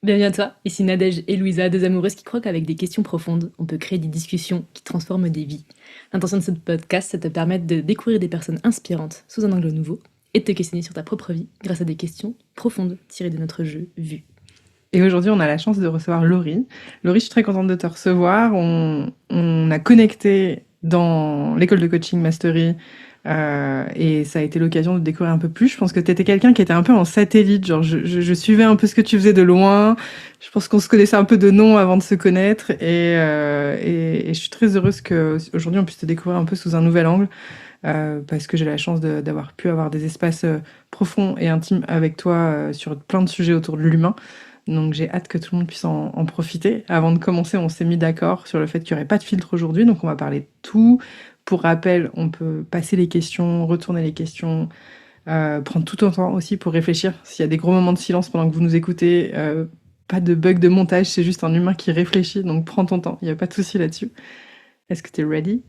Bienvenue à toi, ici Nadège et Louisa, deux amoureuses qui croient qu'avec des questions profondes, on peut créer des discussions qui transforment des vies. L'intention de ce podcast, c'est de te permettre de découvrir des personnes inspirantes sous un angle nouveau et de te questionner sur ta propre vie grâce à des questions profondes tirées de notre jeu Vu. Et aujourd'hui, on a la chance de recevoir Laurie. Laurie, je suis très contente de te recevoir. On a connecté dans l'école de coaching Mastery et ça a été l'occasion de découvrir un peu plus. Je pense que tu étais quelqu'un qui était un peu en satellite. Genre, je suivais un peu ce que tu faisais de loin. Je pense qu'on se connaissait un peu de nom avant de se connaître. Et je suis très heureuse qu'aujourd'hui, on puisse te découvrir un peu sous un nouvel angle. Parce que j'ai la chance d'avoir pu avoir des espaces profonds et intimes avec toi sur plein de sujets autour de l'humain. Donc j'ai hâte que tout le monde puisse en profiter. Avant de commencer, on s'est mis d'accord sur le fait qu'il n'y aurait pas de filtre aujourd'hui, donc on va parler de tout. Pour rappel, on peut passer les questions, retourner les questions, prendre tout ton temps aussi pour réfléchir. S'il y a des gros moments de silence pendant que vous nous écoutez, pas de bug de montage, c'est juste un humain qui réfléchit, donc prends ton temps, il n'y a pas de souci là-dessus. Est-ce que tu es ready?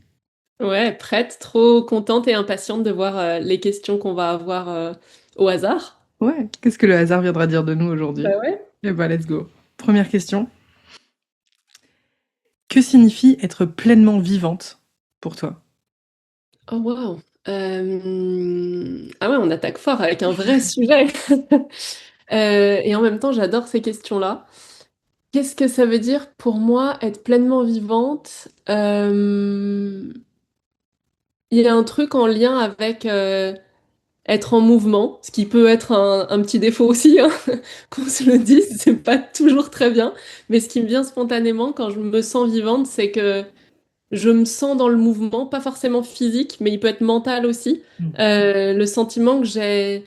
Ouais, prête, trop contente et impatiente de voir les questions qu'on va avoir au hasard. Ouais, qu'est-ce que le hasard viendra dire de nous aujourd'hui? Bah ouais. Eh ben, let's go. Première question. Que signifie être pleinement vivante pour toi? Oh waouh. Ah ouais, on attaque fort avec un vrai sujet. Et en même temps, j'adore ces questions-là. Qu'est-ce que ça veut dire pour moi être pleinement vivante? Il y a un truc en lien avec être en mouvement, ce qui peut être un petit défaut aussi, hein, qu'on se le dise, c'est pas toujours très bien. Mais ce qui me vient spontanément quand je me sens vivante, c'est que je me sens dans le mouvement, pas forcément physique, mais il peut être mental aussi. Le sentiment que j'ai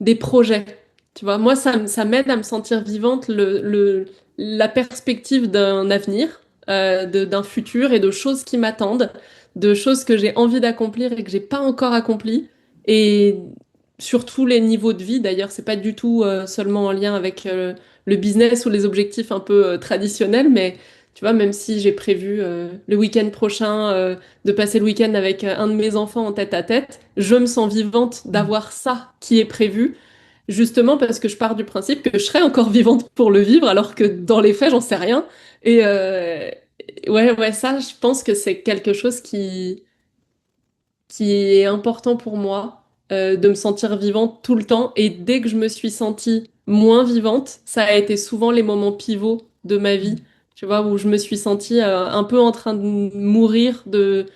des projets. Tu vois, moi, ça m'aide à me sentir vivante, la perspective d'un avenir, d'un futur et de choses qui m'attendent, de choses que j'ai envie d'accomplir et que j'ai pas encore accomplies. Et sur tous les niveaux de vie, d'ailleurs, c'est pas du tout seulement en lien avec le business ou les objectifs un peu traditionnels, mais tu vois, même si j'ai prévu le week-end prochain de passer le week-end avec un de mes enfants en tête à tête, je me sens vivante d'avoir ça qui est prévu, justement parce que je pars du principe que je serai encore vivante pour le vivre, alors que dans les faits, j'en sais rien. Et ouais, ça, je pense que c'est quelque chose qui est important pour moi, de me sentir vivante tout le temps. Et dès que je me suis sentie moins vivante, ça a été souvent les moments pivots de ma vie, tu vois, où je me suis sentie un peu en train de mourir, de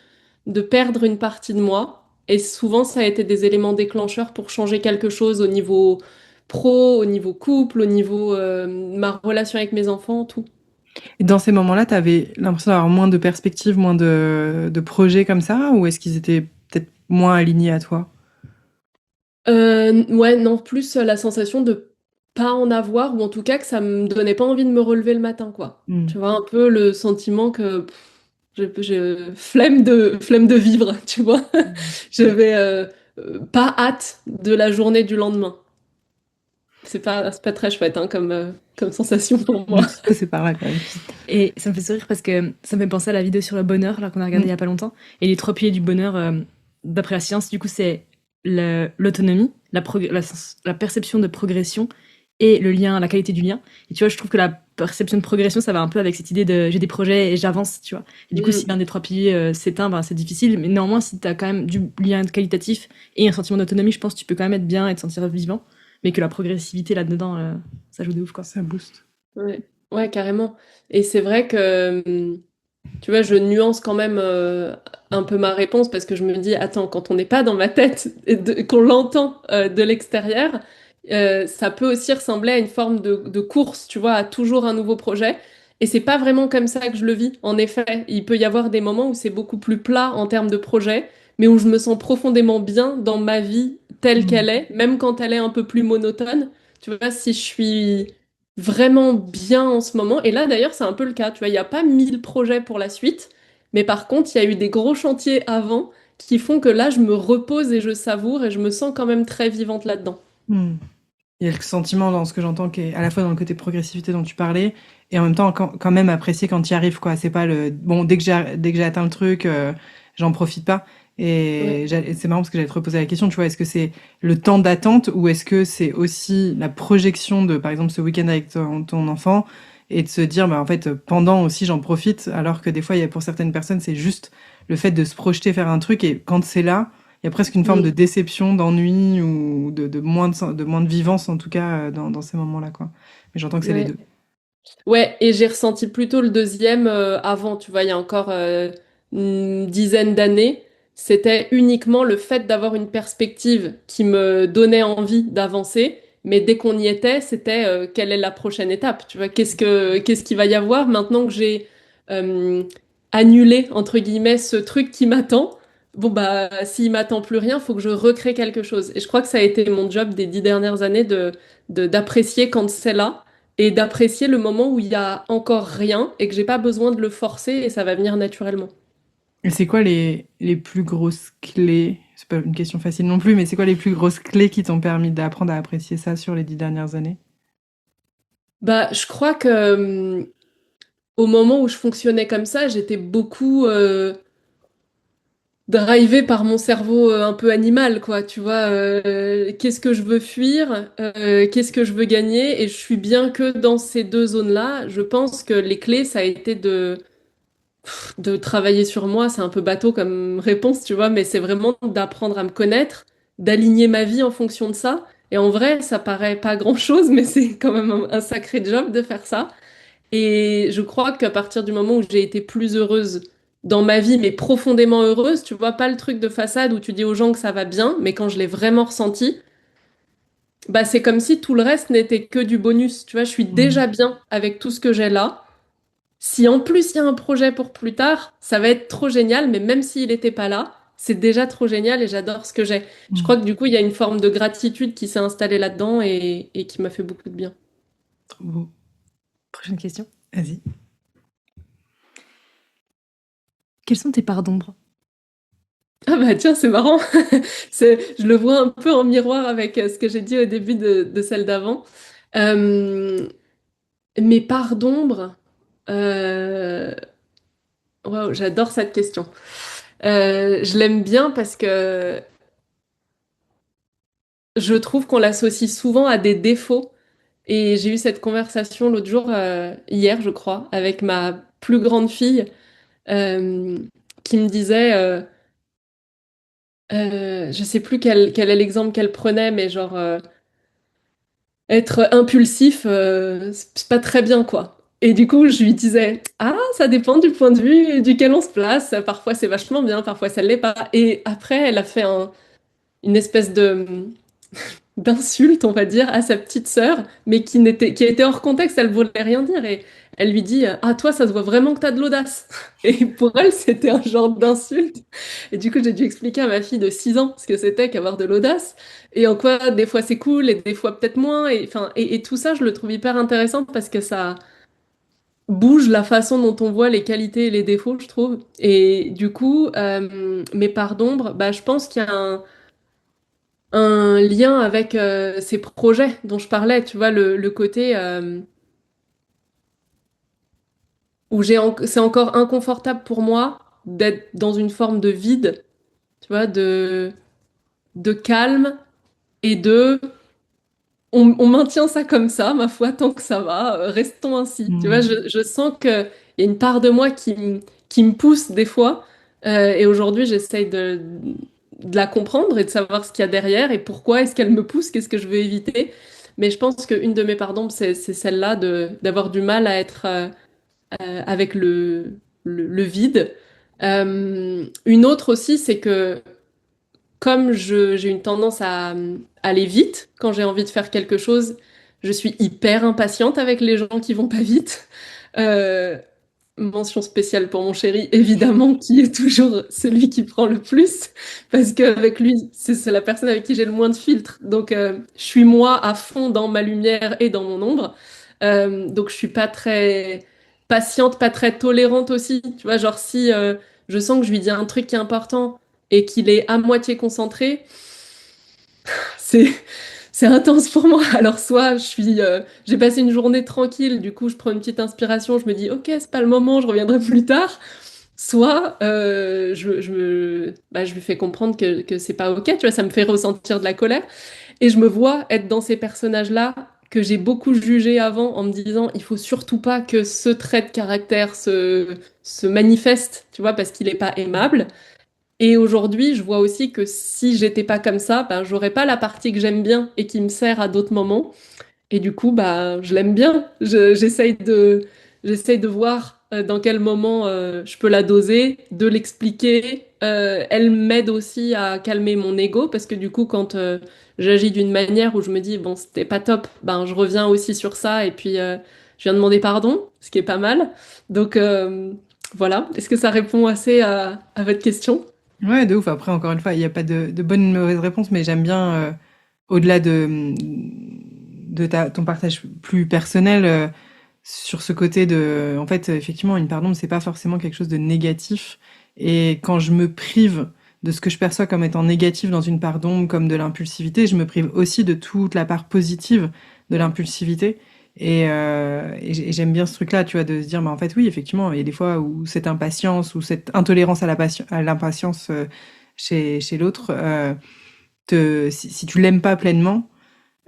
perdre une partie de moi. Et souvent, ça a été des éléments déclencheurs pour changer quelque chose au niveau pro, au niveau couple, au niveau ma relation avec mes enfants, tout. Et dans ces moments-là, tu avais l'impression d'avoir moins de perspectives, moins de projets comme ça, ou est-ce qu'ils étaient peut-être moins alignés à toi? Ouais, non, plus la sensation de pas en avoir, ou en tout cas que ça me donnait pas envie de me relever le matin, quoi. Hmm. Tu vois, un peu le sentiment que flemme de vivre, tu vois. Je vais pas hâte de la journée du lendemain. C'est pas très chouette hein, comme sensation pour On moi. est tous passés par là quand même. Et ça me fait sourire parce que ça me fait penser à la vidéo sur le bonheur là qu'on a regardé il y Hmm. a pas longtemps. Et les trois piliers du bonheur, d'après la science, du coup, c'est l'autonomie, la perception de progression et le lien, la qualité du lien. Et tu vois, je trouve que la perception de progression, ça va un peu avec cette idée de j'ai des projets et j'avance, tu vois. Et du coup, si Mm. l'un des trois piliers s'éteint, ben, c'est difficile. Mais néanmoins, si tu as quand même du lien qualitatif et un sentiment d'autonomie, je pense que tu peux quand même être bien et te sentir vivant. Mais que la progressivité là-dedans, ça joue de ouf, quoi. Ça booste. Ouais. Ouais, carrément. Et c'est vrai que, tu vois, je nuance quand même un peu ma réponse parce que je me dis, attends, quand on n'est pas dans ma tête et qu'on l'entend de l'extérieur, ça peut aussi ressembler à une forme de course, tu vois, à toujours un nouveau projet. Et c'est pas vraiment comme ça que je le vis. En effet, il peut y avoir des moments où c'est beaucoup plus plat en termes de projet, mais où je me sens profondément bien dans ma vie telle Hmm. qu'elle est, même quand elle est un peu plus monotone. Tu vois, si je suis vraiment bien en ce moment. Et là, d'ailleurs, c'est un peu le cas. Tu vois, il n'y a pas 1000 projets pour la suite. Mais par contre, il y a eu des gros chantiers avant qui font que là, je me repose et je savoure et je me sens quand même très vivante là-dedans. Hmm. Il y a le sentiment dans ce que j'entends qui est à la fois dans le côté progressivité dont tu parlais et en même temps quand même apprécier quand tu y arrives quoi. C'est pas le bon dès que j'ai atteint le truc, j'en profite pas. Et Ouais. c'est marrant parce que j'allais te reposer la question, tu vois, est-ce que c'est le temps d'attente ou est-ce que c'est aussi la projection de, par exemple, ce week-end avec ton enfant et de se dire, bah, en fait, pendant aussi, j'en profite, alors que des fois, il y a, pour certaines personnes, c'est juste le fait de se projeter faire un truc et quand c'est là, il y a presque une forme de Mm. déception, d'ennui ou de moins de vivance, en tout cas, dans ces moments-là, quoi. Mais j'entends que c'est les Ouais. deux. Ouais, et j'ai ressenti plutôt le deuxième avant, tu vois, il y a encore une dizaine d'années. C'était uniquement le fait d'avoir une perspective qui me donnait envie d'avancer. Mais dès qu'on y était, c'était quelle est la prochaine étape? Tu vois, qu'est-ce qu'il va y avoir maintenant que j'ai euh, annulé, entre guillemets, ce truc qui m'attend? Bon, bah, s'il m'attend plus rien, faut que je recrée quelque chose. Et je crois que ça a été mon job des 10 dernières années d'apprécier quand c'est là et d'apprécier le moment où il y a encore rien et que j'ai pas besoin de le forcer et ça va venir naturellement. Et c'est quoi les plus grosses clés? C'est pas une question facile non plus, mais c'est quoi les plus grosses clés qui t'ont permis d'apprendre à apprécier ça sur les 10 dernières années? Bah, je crois que au moment où je fonctionnais comme ça, j'étais beaucoup drivée par mon cerveau un peu animal, quoi. Tu vois, qu'est-ce que je veux fuir, qu'est-ce que je veux gagner, et je suis bien que dans ces deux zones-là. Je pense que les clés, ça a été de travailler sur moi, c'est un peu bateau comme réponse, tu vois, mais c'est vraiment d'apprendre à me connaître, d'aligner ma vie en fonction de ça. Et en vrai, ça paraît pas grand-chose, mais c'est quand même un sacré job de faire ça. Et je crois qu'à partir du moment où j'ai été plus heureuse dans ma vie, mais profondément heureuse, tu vois, pas le truc de façade où tu dis aux gens que ça va bien, mais quand je l'ai vraiment ressenti, bah c'est comme si tout le reste n'était que du bonus. Tu vois, je suis Mmh. déjà bien avec tout ce que j'ai là. Si en plus il y a un projet pour plus tard, ça va être trop génial, mais même s'il n'était pas là, c'est déjà trop génial et j'adore ce que j'ai. Je Mmh. crois que du coup, il y a une forme de gratitude qui s'est installée là-dedans et qui m'a fait beaucoup de bien. Trop beau. Prochaine question. Vas-y. Quelles sont tes parts d'ombre? Ah bah tiens, c'est marrant. Je le vois un peu en miroir avec ce que j'ai dit au début de celle d'avant. Euh, Mes parts d'ombre, euh, waouh, j'adore cette question. Je l'aime bien parce que je trouve qu'on l'associe souvent à des défauts. Et j'ai eu cette conversation l'autre jour, hier, je crois, avec ma plus grande fille, euh, qui me disait, je sais plus quel est l'exemple qu'elle prenait, mais genre être impulsif, c'est pas très bien, quoi. Et du coup, je lui disais, ah, ça dépend du point de vue duquel on se place. Parfois, c'est vachement bien, parfois, ça l'est pas. Et après, elle a fait une espèce de d'insulte, on va dire, à sa petite sœur, mais qui était hors contexte, elle voulait rien dire. Et elle lui dit, ah, toi, ça se voit vraiment que t'as de l'audace. Et pour elle, c'était un genre d'insulte. Et du coup, j'ai dû expliquer à ma fille de 6 ans ce que c'était qu'avoir de l'audace. Et en quoi, des fois, c'est cool, et des fois, peut-être moins. Et, enfin, et tout ça, je le trouve hyper intéressant parce que ça bouge la façon dont on voit les qualités et les défauts, je trouve. Et du coup, mes parts d'ombre, bah, je pense qu'il y a un lien avec ces projets dont je parlais, tu vois, le côté où c'est encore inconfortable pour moi d'être dans une forme de vide, tu vois, de calme et on maintient ça comme ça, ma foi, tant que ça va, restons ainsi. Tu vois, Mmh. je sens qu'il y a une part de moi qui me pousse des fois, et aujourd'hui j'essaye de la comprendre et de savoir ce qu'il y a derrière et pourquoi est-ce qu'elle me pousse, qu'est-ce que je veux éviter. Mais je pense qu'une de mes parts d'ombre, c'est celle-là d'avoir du mal à être avec le vide. Une autre aussi, c'est que comme j'ai une tendance à aller vite quand j'ai envie de faire quelque chose, je suis hyper impatiente avec les gens qui vont pas vite. Euh, Mention spéciale pour mon chéri, évidemment, qui est toujours celui qui prend le plus, parce qu'avec lui, c'est la personne avec qui j'ai le moins de filtres. Donc, je suis moi à fond dans ma lumière et dans mon ombre. Donc, je suis pas très patiente, pas très tolérante aussi. Tu vois, genre si je sens que je lui dis un truc qui est important et qu'il est à moitié concentré, c'est c'est intense pour moi. Alors soit j'ai passé une journée tranquille, du coup je prends une petite inspiration, je me dis ok c'est pas le moment, je reviendrai plus tard. soit je lui fais comprendre que c'est pas OK, tu vois, ça me fait ressentir de la colère. Et je me vois être dans ces personnages-là que j'ai beaucoup jugés avant en me disant il faut surtout pas que ce trait de caractère se manifeste, tu vois, parce qu'il est pas aimable. Et aujourd'hui, je vois aussi que si j'étais pas comme ça, ben, j'aurais pas la partie que j'aime bien et qui me sert à d'autres moments. Et du coup, bah, je l'aime bien. J'essaye de voir dans quel moment je peux la doser, de l'expliquer. Elle m'aide aussi à calmer mon ego parce que du coup, quand j'agis d'une manière où je me dis, bon, c'était pas top, ben, je reviens aussi sur ça et puis je viens demander pardon, ce qui est pas mal. Donc voilà. Est-ce que ça répond assez à votre question? Ouais, de ouf. Après, encore une fois, il n'y a pas de bonne ou de mauvaise réponse, mais j'aime bien, au-delà de ton partage plus personnel, sur ce côté de, en fait, effectivement, une part d'ombre, c'est pas forcément quelque chose de négatif. Et quand je me prive de ce que je perçois comme étant négatif dans une part d'ombre, comme de l'impulsivité, je me prive aussi de toute la part positive de l'impulsivité. Et j'aime bien ce truc-là, tu vois, de se dire, mais en fait, oui, effectivement, il y a des fois où cette impatience ou cette intolérance à l'impatience chez l'autre, si tu l'aimes pas pleinement,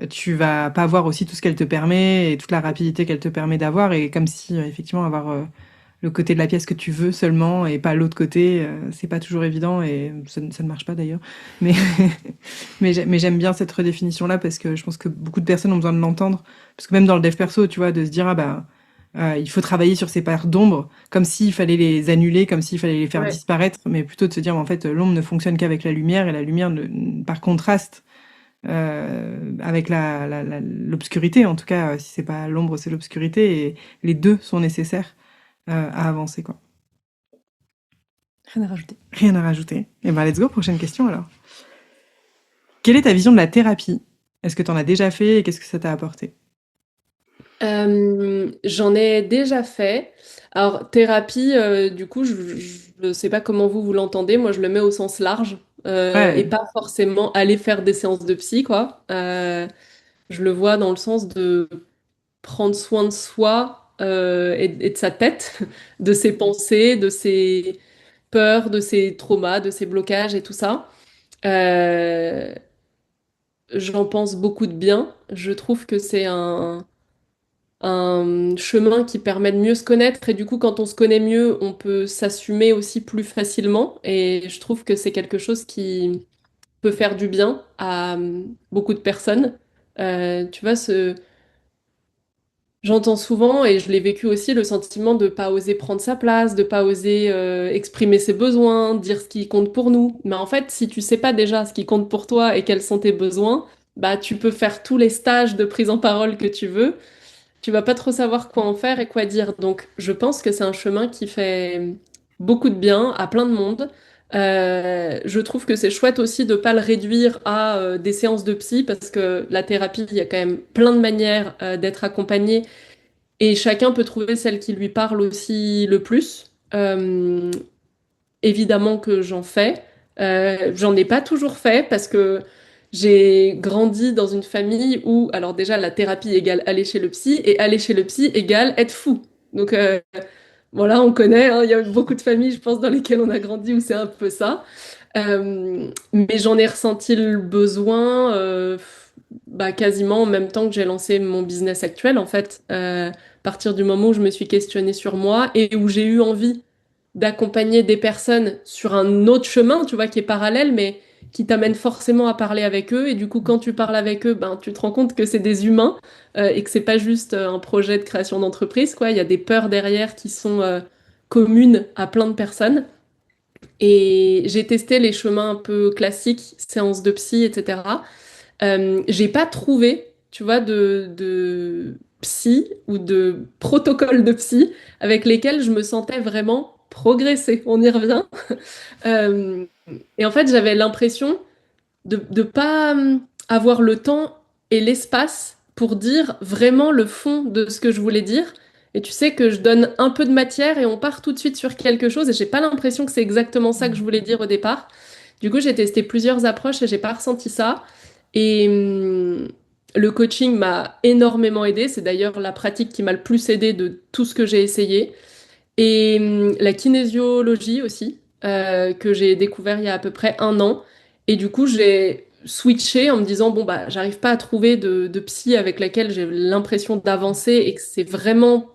tu vas pas voir aussi tout ce qu'elle te permet et toute la rapidité qu'elle te permet d'avoir. Et comme si, effectivement, avoir le côté de la pièce que tu veux seulement et pas l'autre côté, c'est pas toujours évident et ça ne marche pas d'ailleurs. Mais, mais j'aime bien cette redéfinition-là parce que je pense que beaucoup de personnes ont besoin de l'entendre. Parce que même dans le dev perso, tu vois, de se dire, ah bah, il faut travailler sur ces parts d'ombre, comme s'il fallait les annuler, comme s'il fallait les faire Ouais. disparaître, mais plutôt de se dire, en fait, l'ombre ne fonctionne qu'avec la lumière et la lumière, par contraste, avec l'obscurité, en tout cas, si c'est pas l'ombre, c'est l'obscurité, et les deux sont nécessaires à avancer, quoi. Rien à rajouter. Rien à rajouter. Et ben, let's go, prochaine question alors. Quelle est ta vision de la thérapie? Est-ce que tu en as déjà fait et qu'est-ce que ça t'a apporté? J'en ai déjà fait. Alors, thérapie, du coup, je ne sais pas comment vous l'entendez. Moi, je le mets au sens large et Ouais, pas forcément aller faire des séances de psy, quoi. Je le vois dans le sens de prendre soin de soi et de sa tête, de ses pensées, de ses peurs, de ses traumas, de ses blocages et tout ça. Euh, J'en pense beaucoup de bien. Je trouve que c'est un chemin qui permet de mieux se connaître et du coup quand on se connaît mieux on peut s'assumer aussi plus facilement et je trouve que c'est quelque chose qui peut faire du bien à beaucoup de personnes. Tu vois, j'entends souvent et je l'ai vécu aussi le sentiment de pas oser prendre sa place, de pas oser exprimer ses besoins, dire ce qui compte pour nous. Mais en fait, si tu sais pas déjà ce qui compte pour toi et quels sont tes besoins, bah tu peux faire tous les stages de prise en parole que tu veux, tu vas pas trop savoir quoi en faire et quoi dire. Donc, je pense que c'est un chemin qui fait beaucoup de bien à plein de monde. Je trouve que c'est chouette aussi de pas le réduire à des séances de psy parce que la thérapie, il y a quand même plein de manières d'être accompagné et chacun peut trouver celle qui lui parle aussi le plus. Évidemment que j'en fais. J'en ai pas toujours fait parce que j'ai grandi dans une famille où, alors déjà, la thérapie égale aller chez le psy et aller chez le psy égale être fou. Donc voilà, on connaît, hein, il y a beaucoup de familles, je pense, dans lesquelles on a grandi où c'est un peu ça. Mais j'en ai ressenti le besoin bah, quasiment en même temps que j'ai lancé mon business actuel, en fait. À partir du moment où je me suis questionnée sur moi et où j'ai eu envie d'accompagner des personnes sur un autre chemin, tu vois, qui est parallèle, mais qui t'amène forcément à parler avec eux. Et du coup, quand tu parles avec eux, ben, tu te rends compte que c'est des humains et que c'est pas juste un projet de création d'entreprise, quoi. Il y a des peurs derrière qui sont communes à plein de personnes. Et j'ai testé les chemins un peu classiques, séances de psy, etc. J'ai pas trouvé, tu vois, de psy ou de protocole de psy avec lesquels je me sentais vraiment progresser. On y revient. Euh, et en fait, j'avais l'impression de pas avoir le temps et l'espace pour dire vraiment le fond de ce que je voulais dire. Et tu sais que je donne un peu de matière et on part tout de suite sur quelque chose et j'ai pas l'impression que c'est exactement ça que je voulais dire au départ. Du coup, j'ai testé plusieurs approches et j'ai pas ressenti ça. Et le coaching m'a énormément aidé. C'est d'ailleurs la pratique qui m'a le plus aidé de tout ce que j'ai essayé. Et la kinésiologie aussi, que j'ai découvert il y a à peu près 1 an. Et du coup, j'ai switché en me disant, bon, bah, j'arrive pas à trouver de psy avec laquelle j'ai l'impression d'avancer et que c'est vraiment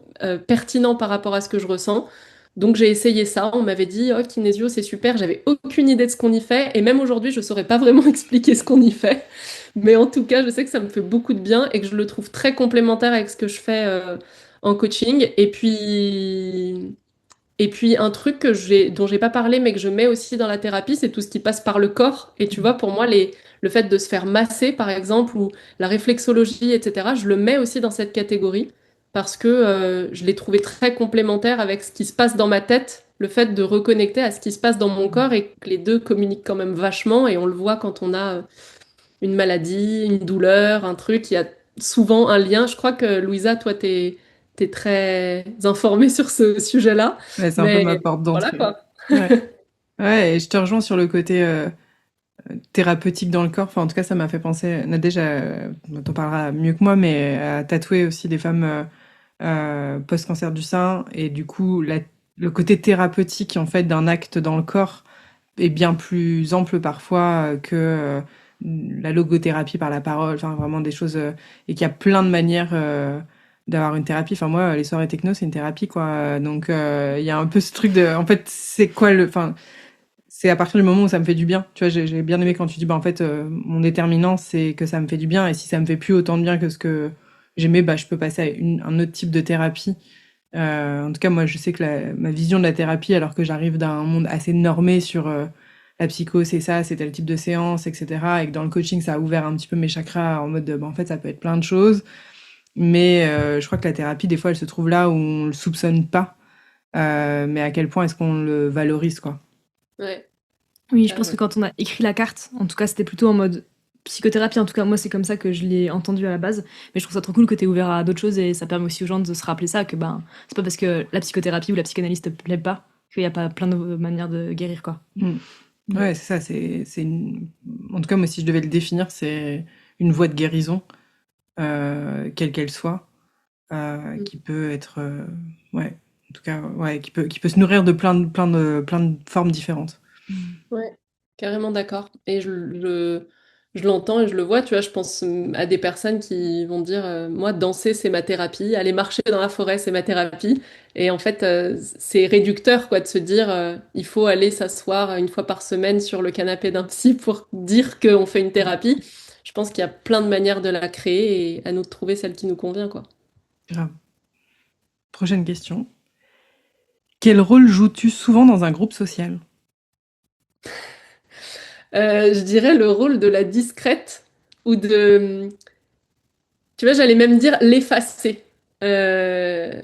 pertinent par rapport à ce que je ressens. Donc j'ai essayé ça, on m'avait dit, oh, kinésio, c'est super, j'avais aucune idée de ce qu'on y fait, et même aujourd'hui, je saurais pas vraiment expliquer ce qu'on y fait. Mais en tout cas, je sais que ça me fait beaucoup de bien et que je le trouve très complémentaire avec ce que je fais en coaching. Et puis un truc dont j'ai pas parlé, mais que je mets aussi dans la thérapie, c'est tout ce qui passe par le corps. Et tu vois, pour moi, le fait de se faire masser, par exemple, ou la réflexologie, etc., je le mets aussi dans cette catégorie parce que je l'ai trouvé très complémentaire avec ce qui se passe dans ma tête, le fait de reconnecter à ce qui se passe dans mon corps et que les deux communiquent quand même vachement. Et on le voit quand on a une maladie, une douleur, un truc, il y a souvent un lien. Je crois que Louisa, toi, t'es très informée sur ce sujet-là, Ouais, c'est un peu mais ma porte voilà d'entrée. quoi. Ouais. Ouais, et je te rejoins sur le côté thérapeutique dans le corps. Enfin, en tout cas, ça m'a fait penser. Nadège, t'en parlera mieux que moi, mais a tatoué aussi des femmes post-cancer du sein. Et du coup, le côté thérapeutique, en fait, d'un acte dans le corps est bien plus ample parfois que la logothérapie par la parole. Enfin, vraiment des choses. Et qu'il y a plein de manières d'avoir une thérapie. Enfin, moi, les soirées techno, c'est une thérapie, quoi. Donc, il y a un peu ce truc de. En fait, c'est quoi le. Enfin, c'est à partir du moment où ça me fait du bien. Tu vois, j'ai bien aimé quand tu dis, bah, en fait, mon déterminant, c'est que ça me fait du bien. Et si ça me fait plus autant de bien que ce que j'aimais, bah, je peux passer à un autre type de thérapie. En tout cas, moi, je sais que ma vision de la thérapie, alors que j'arrive d'un monde assez normé sur la psycho, c'est ça, c'est tel type de séance, etc. Et que dans le coaching, ça a ouvert un petit peu mes chakras en mode, bah, en fait, ça peut être plein de choses. Mais je crois que la thérapie, des fois, elle se trouve là où on le soupçonne pas. Mais à quel point est-ce qu'on le valorise, quoi. Ouais, Oui, je pense que carrément. quand on a écrit la carte, en tout cas, c'était plutôt en mode psychothérapie. En tout cas, moi, c'est comme ça que je l'ai entendu à la base. Mais je trouve ça trop cool que tu ouvert à d'autres choses et ça permet aussi aux gens de se rappeler ça, que ben, c'est pas parce que la psychothérapie ou la psychanalyse te plaît pas qu'il y a pas plein de manières de guérir, quoi. Mm. Ouais, c'est ça. En tout cas, moi, si je devais le définir, c'est une voie de guérison, quelle qu'elle soit, qui peut être, ouais, en tout cas, ouais, qui peut se nourrir de plein de formes différentes. Ouais, carrément d'accord. Et je l'entends et je le vois, tu vois, je pense à des personnes qui vont dire, moi, danser, c'est ma thérapie, aller marcher dans la forêt, c'est ma thérapie. Et en fait, c'est réducteur, quoi, de se dire, il faut aller s'asseoir 1 fois par semaine sur le canapé d'un psy pour dire qu'on fait une thérapie. Je pense qu'il y a plein de manières de la créer et à nous de trouver celle qui nous convient, quoi. Grave. Prochaine question. Quel rôle joues-tu souvent dans un groupe social? Je dirais le rôle de la discrète ou de, tu vois, j'allais même dire l'effacer. Euh,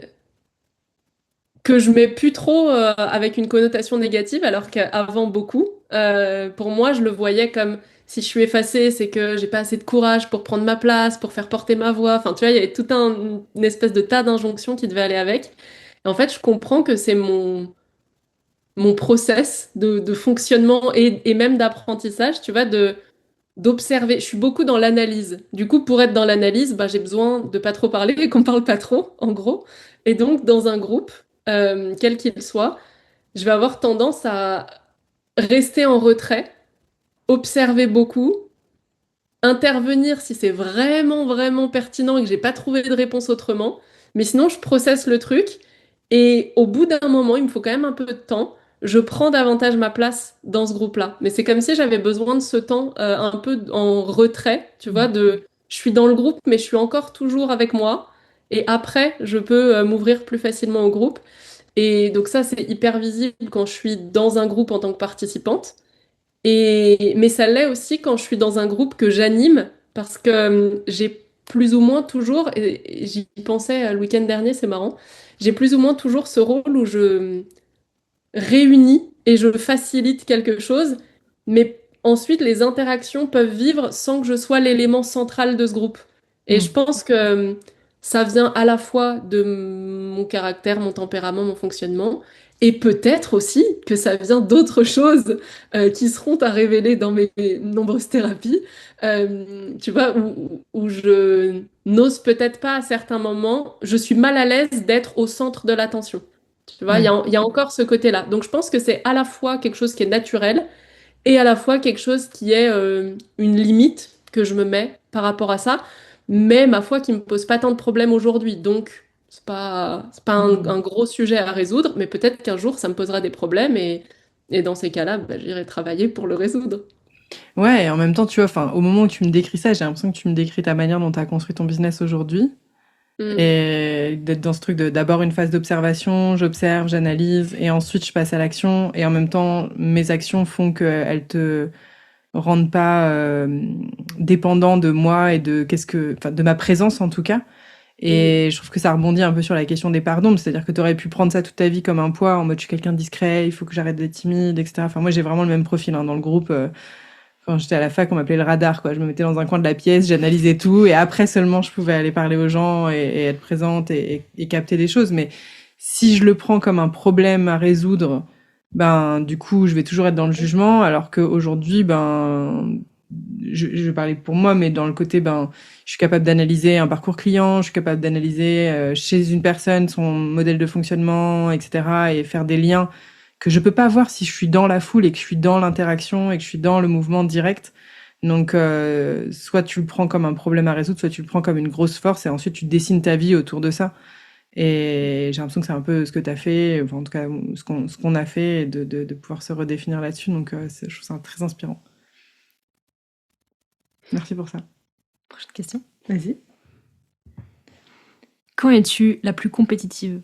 que je mets plus trop avec une connotation négative, alors qu'avant beaucoup. Pour moi, je le voyais comme si je suis effacée, c'est que j'ai pas assez de courage pour prendre ma place, pour faire porter ma voix. Enfin, tu vois, il y avait tout une espèce de tas d'injonctions qui devaient aller avec. Et en fait, je comprends que c'est mon process de fonctionnement et même d'apprentissage, tu vois, d'observer. Je suis beaucoup dans l'analyse. Du coup, pour être dans l'analyse, bah, j'ai besoin de pas trop parler et qu'on parle pas trop, en gros. Et donc, dans un groupe, quel qu'il soit, je vais avoir tendance à rester en retrait, observer beaucoup, intervenir si c'est vraiment, vraiment pertinent et que j'ai pas trouvé de réponse autrement. Mais sinon, je processe le truc et au bout d'un moment, il me faut quand même un peu de temps. Je prends davantage ma place dans ce groupe-là. Mais c'est comme si j'avais besoin de ce temps un peu en retrait, tu vois, je suis dans le groupe, mais je suis encore toujours avec moi. Et après, je peux m'ouvrir plus facilement au groupe. Et donc ça, c'est hyper visible quand je suis dans un groupe en tant que participante. Mais ça l'est aussi quand je suis dans un groupe que j'anime, parce que j'ai plus ou moins toujours, et j'y pensais le week-end dernier, c'est marrant, j'ai plus ou moins toujours ce rôle où je réunis et je facilite quelque chose, mais ensuite les interactions peuvent vivre sans que je sois l'élément central de ce groupe. Et je Mm. pense que ça vient à la fois de mon caractère, mon tempérament, mon fonctionnement, et peut-être aussi que ça vient d'autres choses qui seront à révéler dans mes nombreuses thérapies, tu vois, où je n'ose peut-être pas à certains moments, je suis mal à l'aise d'être au centre de l'attention. Tu vois, Ouais. il y a encore ce côté-là. Donc je pense que c'est à la fois quelque chose qui est naturel et à la fois quelque chose qui est une limite que je me mets par rapport à ça, mais ma foi qui me pose pas tant de problèmes aujourd'hui. Donc c'est pas Mm. un gros sujet à résoudre, mais peut-être qu'un jour ça me posera des problèmes et dans ces cas-là, bah, j'irai travailler pour le résoudre. Ouais, et en même temps, tu vois, enfin, au moment où tu me décris ça, j'ai l'impression que tu me décris ta manière dont tu as construit ton business aujourd'hui. Mm. Et d'être dans ce truc de d'abord une phase d'observation, j'observe, j'analyse, et ensuite je passe à l'action. Et en même temps, mes actions font qu'elles te rendent pas dépendant de moi et de enfin, de ma présence en tout cas. Mm. Et je trouve que ça rebondit un peu sur la question des pardons, c'est-à-dire que tu aurais pu prendre ça toute ta vie comme un poids, en mode je suis quelqu'un de discret, il faut que j'arrête d'être timide, etc. Enfin, moi j'ai vraiment le même profil hein, dans le groupe. Quand j'étais à la fac, on m'appelait le radar, quoi. Je me mettais dans un coin de la pièce, j'analysais tout, et après seulement je pouvais aller parler aux gens et être présente et capter des choses. Mais si je le prends comme un problème à résoudre, ben du coup je vais toujours être dans le jugement, alors qu'aujourd'hui, ben je vais parler pour moi, mais dans le côté, ben je suis capable d'analyser un parcours client, je suis capable d'analyser chez une personne son modèle de fonctionnement, etc. et faire des liens que je peux pas voir si je suis dans la foule et que je suis dans l'interaction et que je suis dans le mouvement direct. Donc, soit tu le prends comme un problème à résoudre, soit tu le prends comme une grosse force et ensuite tu dessines ta vie autour de ça. Et j'ai l'impression que c'est un peu ce que tu as fait, enfin, en tout cas ce qu'on a fait, et de pouvoir se redéfinir là-dessus. Donc, je trouve ça très inspirant. Merci pour ça. Prochaine question. Vas-y. Quand es-tu la plus compétitive?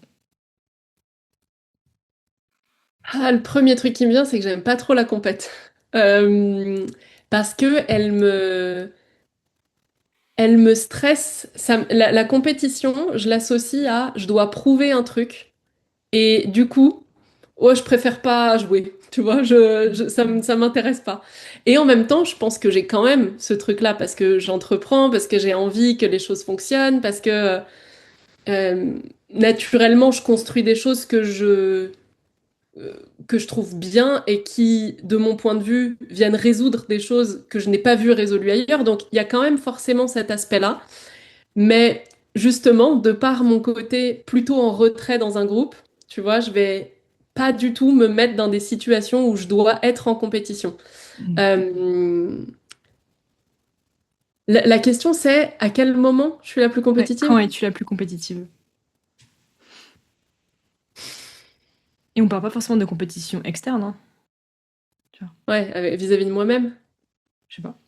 Ah, le premier truc qui me vient, c'est que j'aime pas trop la compète. Euh, Parce que elle me stresse. La compétition, je l'associe à je dois prouver un truc. Et du coup, oh, je préfère pas jouer. Tu vois, ça m'intéresse pas. Et en même temps, je pense que j'ai quand même ce truc-là parce que j'entreprends, parce que j'ai envie que les choses fonctionnent, parce que euh, naturellement, je construis des choses euh, que je trouve bien et qui, de mon point de vue, viennent résoudre des choses que je n'ai pas vues résolues ailleurs. Donc, il y a quand même forcément cet aspect-là. Mais justement, de par mon côté plutôt en retrait dans un groupe, tu vois, je vais pas du tout me mettre dans des situations où je dois être en compétition. Euh, la question c'est à quel moment je suis la plus Ouais, quand compétitive? es-tu la plus compétitive? Et on parle pas forcément de compétition externe, hein. Tu vois, Ouais, vis-à-vis de moi-même. je sais pas.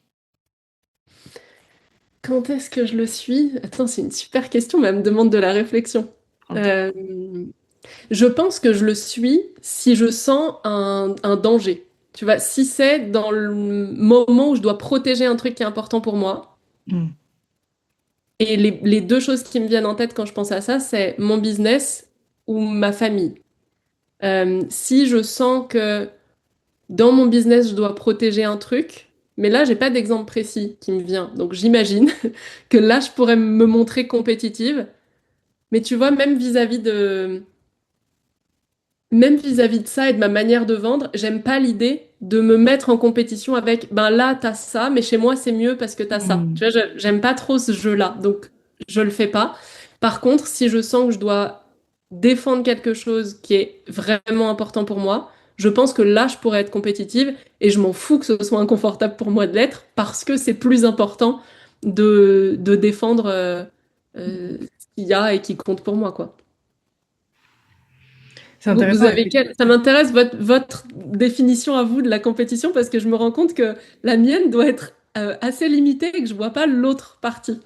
Quand est-ce que je le suis? Attends, c'est une super question, mais elle me demande de la réflexion. Prends le temps. Euh, je pense que je le suis si je sens un danger. Tu vois, si c'est dans le moment où je dois protéger un truc qui est important pour moi. Mm. Et les deux choses qui me viennent en tête quand je pense à ça, c'est mon business ou ma famille. Si je sens que dans mon business, je dois protéger un truc, mais là, j'ai pas d'exemple précis qui me vient. Donc j'imagine que là, je pourrais me montrer compétitive. Mais tu vois, même vis-à-vis de ça et de ma manière de vendre, j'aime pas l'idée de me mettre en compétition avec, ben là, t'as ça, mais chez moi, c'est mieux parce que t'as ça. Mm. Tu vois, j'aime pas trop ce jeu-là, donc je le fais pas. Par contre, si je sens que je dois défendre quelque chose qui est vraiment important pour moi, je pense que là, je pourrais être compétitive et je m'en fous que ce soit inconfortable pour moi de l'être parce que c'est plus important de défendre ce qu'il y a et qui compte pour moi, quoi. C'est Vous intéressant, avez Ça m'intéresse votre définition à vous de la compétition parce que je me rends compte que la mienne doit être assez limitée et que je vois pas l'autre partie.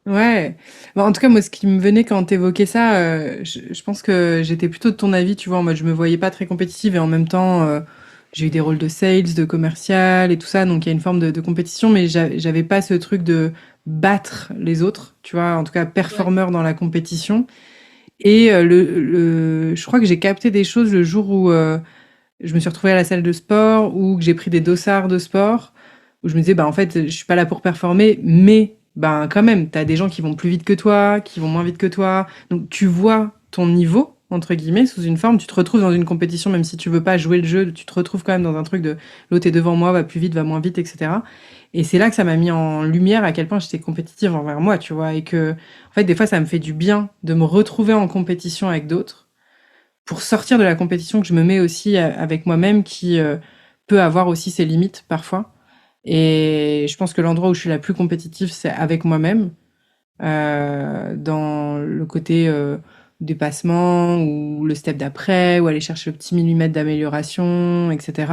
ouais. Bah, en tout cas, moi, ce qui me venait quand t'évoquais ça, je pense que j'étais plutôt de ton avis, tu vois, en mode je me voyais pas très compétitive et en même temps, j'ai eu des rôles de sales, de commercial et tout ça, donc il y a une forme de compétition, mais j'avais pas ce truc de battre les autres, tu vois, en tout cas Ouais. performeur dans la compétition. Et je crois que j'ai capté des choses le jour où je me suis retrouvée à la salle de sport ou que j'ai pris des dossards de sport où je me disais bah en fait je suis pas là pour performer mais ben quand même t'as des gens qui vont plus vite que toi qui vont moins vite que toi donc tu vois ton niveau entre guillemets sous une forme tu te retrouves dans une compétition même si tu veux pas jouer le jeu tu te retrouves quand même dans un truc de l'autre est devant moi va plus vite va moins vite etc et c'est là que ça m'a mis en lumière à quel point j'étais compétitive envers moi tu vois et que en fait des fois ça me fait du bien de me retrouver en compétition avec d'autres pour sortir de la compétition que je me mets aussi avec moi-même, qui peut avoir aussi ses limites parfois. Et je pense que l'endroit où je suis la plus compétitive, c'est avec moi-même, dans le côté dépassement ou le step d'après, ou aller chercher le petit millimètre d'amélioration, etc.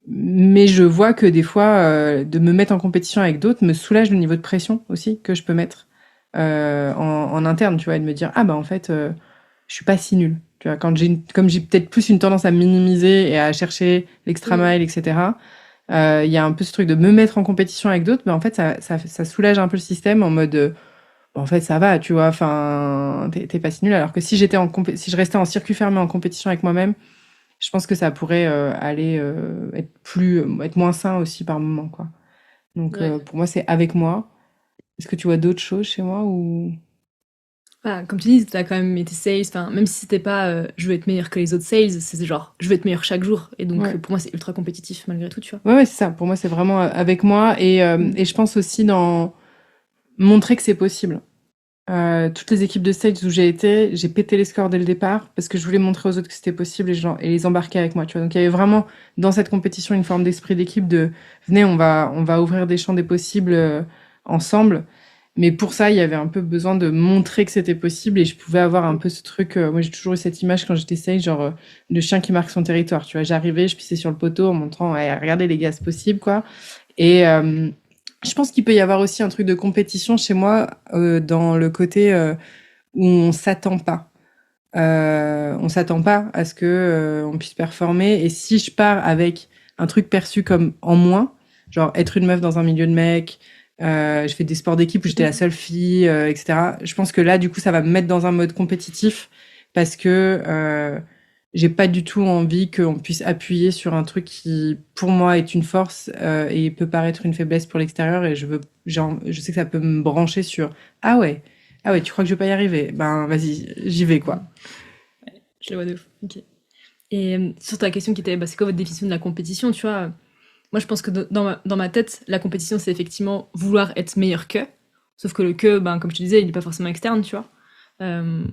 Mais je vois que des fois, de me mettre en compétition avec d'autres me soulage le niveau de pression aussi que je peux mettre en interne, tu vois, et de me dire ah bah en fait, je suis pas si nulle. Tu vois, comme j'ai peut-être plus une tendance à minimiser et à chercher l'extra mile, etc. Il y a un peu ce truc de me mettre en compétition avec d'autres, mais en fait ça soulage un peu le système en mode en fait ça va, tu vois, enfin t'es pas si nul. Alors que si si je restais en circuit fermé en compétition avec moi-même, je pense que ça pourrait aller être moins sain aussi par moment, quoi. Donc Ouais. pour moi c'est avec moi. Est-ce que tu vois d'autres choses chez moi ou Enfin, comme tu dis, t'as quand même été sales, enfin, même si c'était pas je veux être meilleur que les autres sales, c'est genre je veux être meilleur chaque jour. Et donc ouais. pour moi, c'est ultra compétitif malgré tout, tu vois. Ouais, c'est ça. Pour moi, c'est vraiment avec moi et je pense aussi dans montrer que c'est possible. Toutes les équipes de sales où j'ai été, j'ai pété les scores dès le départ parce que je voulais montrer aux autres que c'était possible et les embarquer avec moi, tu vois. Donc il y avait vraiment dans cette compétition une forme d'esprit d'équipe de venez, on va ouvrir des champs des possibles ensemble. Mais pour ça, il y avait un peu besoin de montrer que c'était possible et je pouvais avoir un peu ce truc. Moi, j'ai toujours eu cette image quand j'étais sales, genre le chien qui marque son territoire. Tu vois, j'arrivais, je pissais sur le poteau en montrant, ouais, regardez les gars, c'est possible, quoi. Et je pense qu'il peut y avoir aussi un truc de compétition chez moi dans le côté où on s'attend pas. On s'attend pas à ce que on puisse performer. Et si je pars avec un truc perçu comme en moins, genre être une meuf dans un milieu de mecs, je fais des sports d'équipe où j'étais la seule fille, etc. Je pense que là, du coup, ça va me mettre dans un mode compétitif parce que j'ai pas du tout envie qu'on puisse appuyer sur un truc qui, pour moi, est une force et peut paraître une faiblesse pour l'extérieur. Et je sais que ça peut me brancher sur ah ouais, tu crois que je vais pas y arriver? Ben vas-y, j'y vais quoi. Je le vois de ouf. Ok. Et sur ta question qui était, bah, c'est quoi votre définition de la compétition, tu vois, moi je pense que dans ma tête, la compétition c'est effectivement vouloir être meilleur que, sauf que le que, ben, comme je te disais, il n'est pas forcément externe, tu vois. Euh,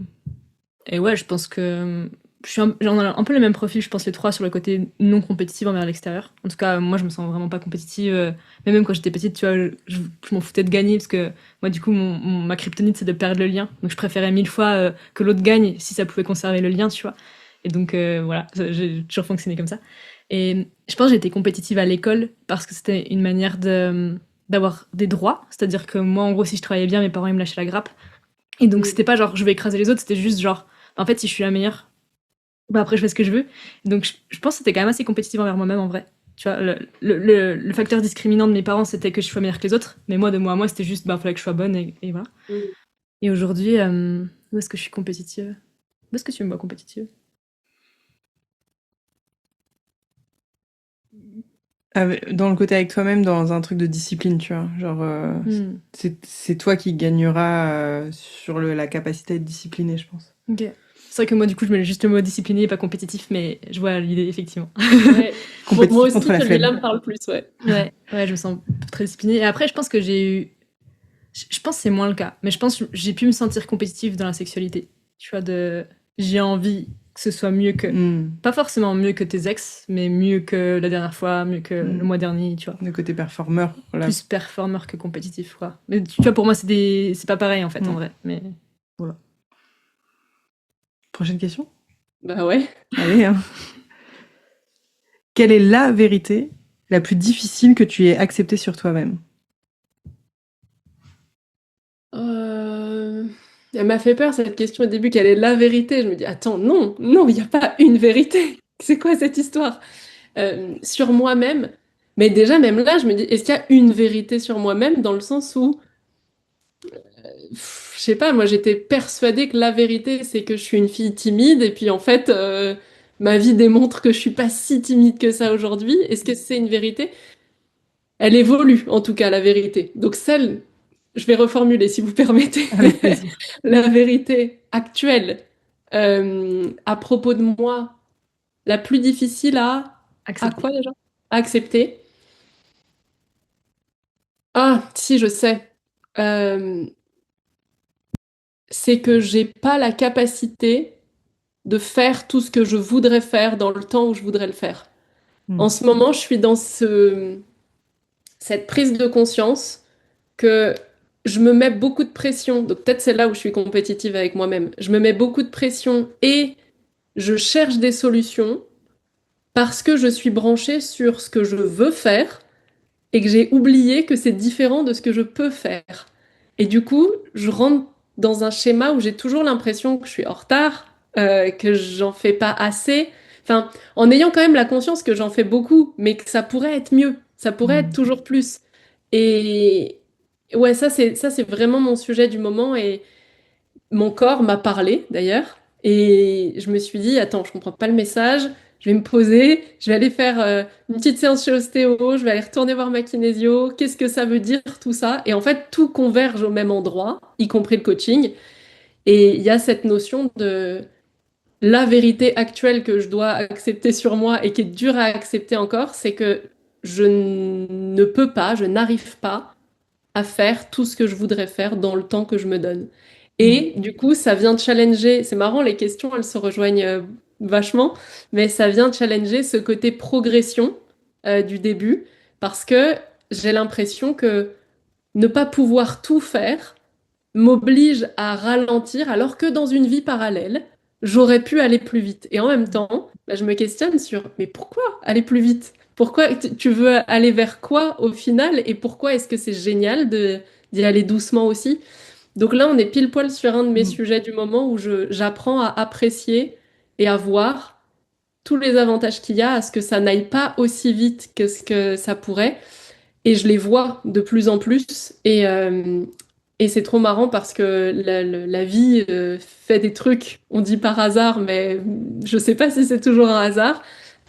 et ouais, je pense que j'en ai un peu le même profil, je pense les trois sur le côté non compétitif envers l'extérieur. En tout cas, moi je me sens vraiment pas compétitive, mais même quand j'étais petite, tu vois, je m'en foutais de gagner parce que moi du coup ma kryptonite c'est de perdre le lien, donc je préférais 1000 fois que l'autre gagne si ça pouvait conserver le lien, tu vois. Et donc voilà, j'ai toujours fonctionné comme ça. Et je pense que j'étais compétitive à l'école parce que c'était une manière d'avoir des droits. C'est-à-dire que moi, en gros, si je travaillais bien, mes parents ils me lâchaient la grappe. Et donc c'était pas genre je vais écraser les autres, c'était juste genre en fait si je suis la meilleure, bah après je fais ce que je veux. Et donc je pense que c'était quand même assez compétitive envers moi-même en vrai. Tu vois, le facteur discriminant de mes parents c'était que je sois meilleure que les autres, mais moi de moi à moi c'était juste bah fallait que je sois bonne et voilà. Et aujourd'hui, où est-ce que je suis compétitive? Où est-ce que tu me vois compétitive? Dans le côté avec toi-même, dans un truc de discipline, tu vois. Genre, c'est toi qui gagneras sur la capacité à être discipliné, je pense. Ok. C'est vrai que moi, du coup, je mets juste le mot discipliné et pas compétitif, mais je vois l'idée, effectivement. Ouais. Compétitif Moi aussi, contre la celui-là flemme. me parle plus, ouais. Ouais, ouais, je me sens très disciplinée. Et après, je pense que j'ai eu. Je pense que c'est moins le cas, mais je pense que j'ai pu me sentir compétitive dans la sexualité. Tu vois, j'ai envie que ce soit mieux que. Pas forcément mieux que tes ex, mais mieux que la dernière fois, mieux que le mois dernier, tu vois. Le côté performeur. Voilà. Plus performeur que compétitif, quoi. Mais tu vois, pour moi, c'est pas pareil, en fait, en vrai. Mais voilà. Prochaine question? Bah ouais. Allez, hein. Quelle est la vérité la plus difficile que tu aies acceptée sur toi-même? Elle m'a fait peur cette question au début, quelle est la vérité? Je me dis, attends, non, non, il n'y a pas une vérité. C'est quoi cette histoire? Sur moi-même. Mais déjà, même là, je me dis, est-ce qu'il y a une vérité sur moi-même dans le sens où, je sais pas, moi j'étais persuadée que la vérité, c'est que je suis une fille timide, et puis en fait, ma vie démontre que je suis pas si timide que ça aujourd'hui. Est-ce que c'est une vérité? Elle évolue, en tout cas, la vérité. Donc celle, je vais reformuler si vous permettez, Avec plaisir. la vérité actuelle à propos de moi, la plus difficile à quoi déjà? À accepter. Ah, si, je sais. Euh, c'est que j'ai pas la capacité de faire tout ce que je voudrais faire dans le temps où je voudrais le faire. En ce moment, je suis dans cette prise de conscience que je me mets beaucoup de pression. Donc peut-être c'est là où je suis compétitive avec moi-même. Je me mets beaucoup de pression et je cherche des solutions parce que je suis branchée sur ce que je veux faire et que j'ai oublié que c'est différent de ce que je peux faire. Et du coup, je rentre dans un schéma où j'ai toujours l'impression que je suis en retard, que j'en fais pas assez. Enfin, en ayant quand même la conscience que j'en fais beaucoup, mais que ça pourrait être mieux, ça pourrait être toujours plus. Et ouais, ça c'est vraiment mon sujet du moment et mon corps m'a parlé d'ailleurs. Et je me suis dit, attends, je comprends pas le message. Je vais me poser, je vais aller faire une petite séance chez ostéo, je vais aller retourner voir ma kinésio. Qu'est-ce que ça veut dire tout ça? Et en fait, tout converge au même endroit, y compris le coaching. Et il y a cette notion de la vérité actuelle que je dois accepter sur moi et qui est dure à accepter encore, c'est que je ne peux pas, je n'arrive pas à faire tout ce que je voudrais faire dans le temps que je me donne. Et du coup, ça vient challenger, c'est marrant, les questions, elles se rejoignent vachement, mais ça vient challenger ce côté progression du début, parce que j'ai l'impression que ne pas pouvoir tout faire m'oblige à ralentir, alors que dans une vie parallèle, j'aurais pu aller plus vite. Et en même temps, bah, je me questionne sur, mais pourquoi aller plus vite? Pourquoi tu veux aller vers quoi au final? Et pourquoi est-ce que c'est génial d'y aller doucement aussi? Donc là, on est pile poil sur un de mes sujets du moment où j'apprends à apprécier et à voir tous les avantages qu'il y a à ce que ça n'aille pas aussi vite que ce que ça pourrait. Et je les vois de plus en plus. Et c'est trop marrant parce que la vie fait des trucs, on dit par hasard, mais je sais pas si c'est toujours un hasard.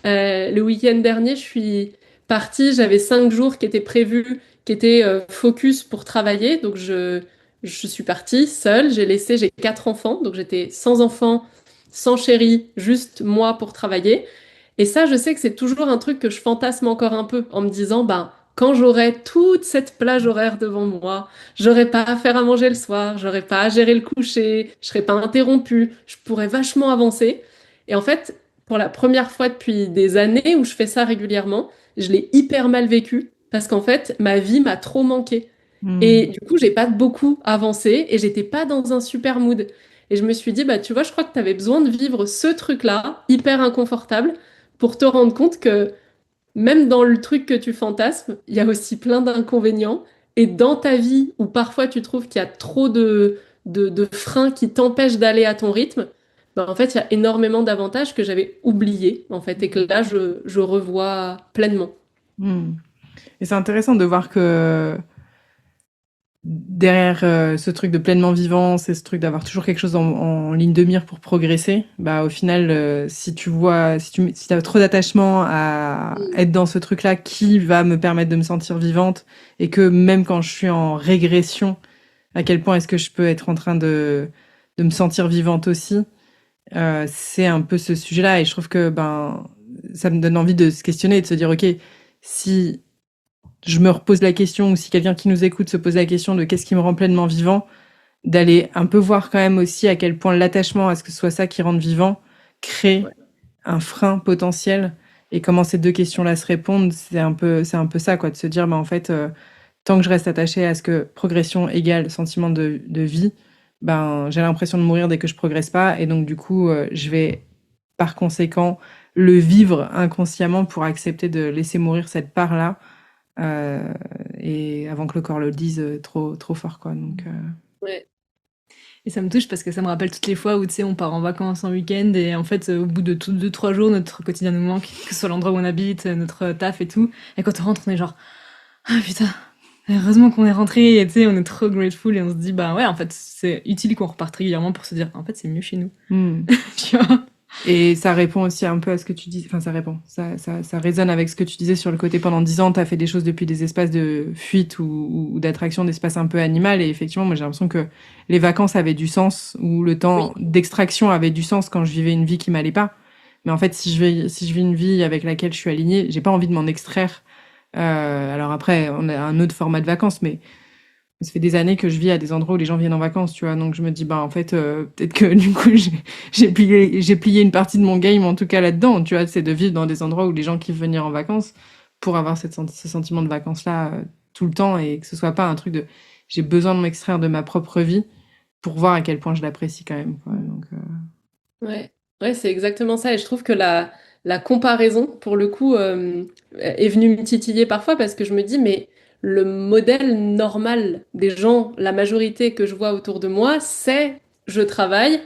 Le week-end dernier, je suis partie, j'avais 5 jours qui étaient prévus, qui étaient focus pour travailler. Donc je suis partie seule, j'ai 4 enfants, donc j'étais sans enfants, sans chéri, juste moi pour travailler. Et ça, je sais que c'est toujours un truc que je fantasme encore un peu en me disant, ben, quand j'aurai toute cette plage horaire devant moi, j'aurai pas à faire à manger le soir, j'aurai pas à gérer le coucher, je serai pas interrompue, je pourrais vachement avancer. Et en fait, pour la première fois depuis des années où je fais ça régulièrement, je l'ai hyper mal vécu parce qu'en fait, ma vie m'a trop manqué. Et du coup, j'ai pas beaucoup avancé et j'étais pas dans un super mood. Et je me suis dit, bah, tu vois, je crois que tu avais besoin de vivre ce truc-là, hyper inconfortable, pour te rendre compte que même dans le truc que tu fantasmes, il y a aussi plein d'inconvénients. Et dans ta vie, où parfois tu trouves qu'il y a trop de freins qui t'empêchent d'aller à ton rythme, ben en fait, il y a énormément d'avantages que j'avais oubliés, en fait, et que là, je revois pleinement. Et c'est intéressant de voir que derrière ce truc de pleinement vivant, c'est ce truc d'avoir toujours quelque chose en ligne de mire pour progresser. Bah au final, si tu as trop d'attachement à être dans ce truc-là qui va me permettre de me sentir vivante, et que même quand je suis en régression, à quel point est-ce que je peux être en train de me sentir vivante aussi, c'est un peu ce sujet-là. Et je trouve que ben ça me donne envie de se questionner et de se dire, ok, si je me repose la question, ou si quelqu'un qui nous écoute se pose la question de qu'est-ce qui me rend pleinement vivant, d'aller un peu voir quand même aussi à quel point l'attachement à ce que ce soit ça qui rende vivant crée un frein potentiel, et comment ces deux questions-là se répondent, c'est un peu ça, quoi, de se dire, bah, en fait, tant que je reste attachée à ce que progression égale sentiment de vie, ben, j'ai l'impression de mourir dès que je progresse pas, et donc du coup, je vais par conséquent le vivre inconsciemment pour accepter de laisser mourir cette part-là, et avant que le corps le dise trop fort, quoi. Donc, Ouais. Et ça me touche parce que ça me rappelle toutes les fois où, tu sais, on part en vacances en week-end et en fait, au bout de 2-3 jours, notre quotidien nous manque, que ce soit l'endroit où on habite, notre taf et tout. Et quand on rentre, on est genre, ah putain, heureusement qu'on est rentré, et tu sais, on est trop grateful et on se dit, bah ouais, en fait, c'est utile qu'on reparte régulièrement pour se dire, en fait, c'est mieux chez nous. Tu vois? Et ça répond aussi un peu à ce que tu dis. Enfin, ça résonne avec ce que tu disais sur le côté pendant 10 ans, tu as fait des choses depuis des espaces de fuite ou d'attraction, d'espace un peu animal. Et effectivement, moi, j'ai l'impression que les vacances avaient du sens, ou le temps d'extraction avait du sens quand je vivais une vie qui m'allait pas. Mais en fait, si je vis une vie avec laquelle je suis alignée, j'ai pas envie de m'en extraire. Alors après, on a un autre format de vacances, mais Ça fait des années que je vis à des endroits où les gens viennent en vacances, tu vois. Donc je me dis, bah en fait, peut-être que du coup, j'ai plié une partie de mon game, en tout cas là-dedans, tu vois. C'est de vivre dans des endroits où les gens kiffent venir en vacances pour avoir ce sentiment de vacances-là tout le temps et que ce soit pas un truc de j'ai besoin de m'extraire de ma propre vie pour voir à quel point je l'apprécie quand même, quoi. Donc, Ouais, ouais, c'est exactement ça. Et je trouve que la comparaison, pour le coup, est venue me titiller parfois parce que je me dis, mais le modèle normal des gens, la majorité que je vois autour de moi, c'est je travaille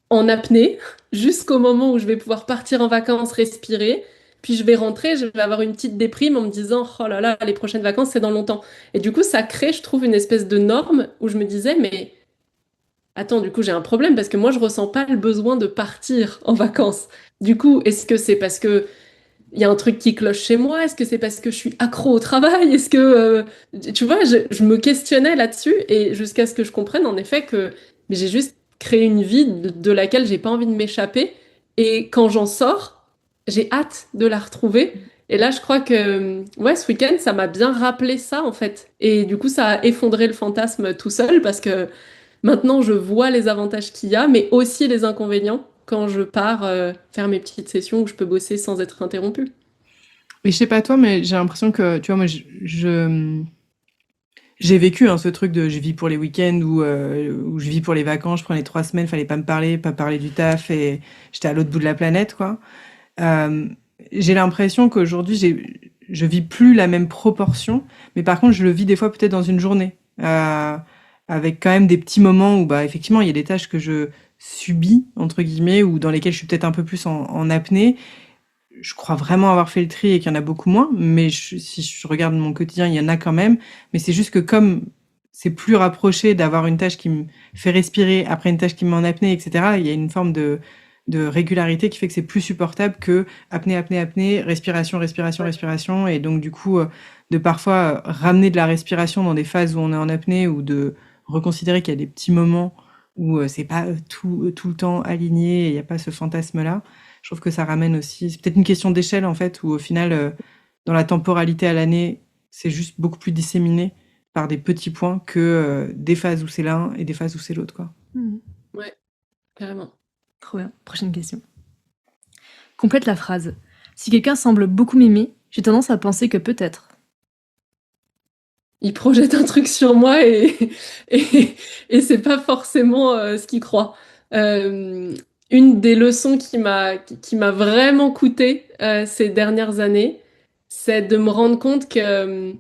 en apnée jusqu'au moment où je vais pouvoir partir en vacances, respirer. Puis je vais rentrer, je vais avoir une petite déprime en me disant, oh là là, les prochaines vacances, c'est dans longtemps. Et du coup, ça crée, je trouve, une espèce de norme où je me disais, mais attends, du coup, j'ai un problème parce que moi, je ressens pas le besoin de partir en vacances. Du coup, est-ce que c'est parce que il y a un truc qui cloche chez moi? Est-ce que c'est parce que je suis accro au travail? Est-ce que, tu vois, je me questionnais là-dessus et jusqu'à ce que je comprenne en effet que mais j'ai juste créé une vie de laquelle j'ai pas envie de m'échapper. Et quand j'en sors, j'ai hâte de la retrouver. Et là, je crois que, ouais, ce week-end, ça m'a bien rappelé ça, en fait. Et du coup, ça a effondré le fantasme tout seul parce que maintenant, je vois les avantages qu'il y a, mais aussi les inconvénients quand je pars faire mes petites sessions où je peux bosser sans être interrompue. et je sais pas toi, mais j'ai l'impression que, tu vois, moi, j'ai vécu ce truc de je vis pour les week-ends ou je vis pour les vacances. Je prenais 3 semaines, fallait pas me parler, pas parler du taf et j'étais à l'autre bout de la planète, quoi. Euh, j'ai l'impression qu'aujourd'hui, je vis plus la même proportion, mais par contre, je le vis des fois peut-être dans une journée, avec quand même des petits moments où, bah, effectivement, il y a des tâches que je subis, entre guillemets, ou dans lesquelles je suis peut-être un peu plus en apnée. Je crois vraiment avoir fait le tri et qu'il y en a beaucoup moins, mais si je regarde mon quotidien, il y en a quand même. Mais c'est juste que comme c'est plus rapproché d'avoir une tâche qui me fait respirer après une tâche qui me met en apnée, etc., il y a une forme de régularité qui fait que c'est plus supportable que apnée, apnée, apnée, respiration, respiration, Ouais. respiration. Et donc, du coup, de parfois ramener de la respiration dans des phases où on est en apnée ou de reconsidérer qu'il y a des petits moments où c'est pas tout le temps aligné et il n'y a pas ce fantasme-là. Je trouve que ça ramène aussi. C'est peut-être une question d'échelle, en fait, où au final, dans la temporalité à l'année, c'est juste beaucoup plus disséminé par des petits points que des phases où c'est l'un et des phases où c'est l'autre, quoi. Ouais, carrément. Trop bien. Prochaine question. Complète la phrase. Si quelqu'un semble beaucoup m'aimer, j'ai tendance à penser que peut-être. Il projette un truc sur moi et, et c'est pas forcément ce qu'il croit. Euh, une des leçons qui m'a vraiment coûté ces dernières années, c'est de me rendre compte que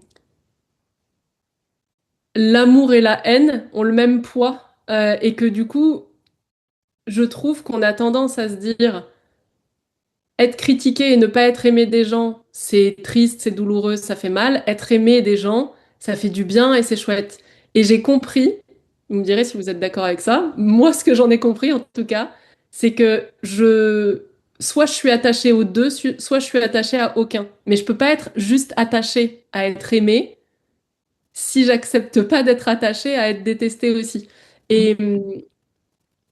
l'amour et la haine ont le même poids et que du coup, je trouve qu'on a tendance à se dire être critiqué et ne pas être aimé des gens, c'est triste, c'est douloureux, ça fait mal. Être aimé des gens, ça fait du bien et c'est chouette. Et j'ai compris, vous me direz si vous êtes d'accord avec ça, moi ce que j'en ai compris en tout cas, c'est que soit je suis attachée aux deux, soit je suis attachée à aucun. Mais je peux pas être juste attachée à être aimée si j'accepte pas d'être attachée à être détestée aussi. Et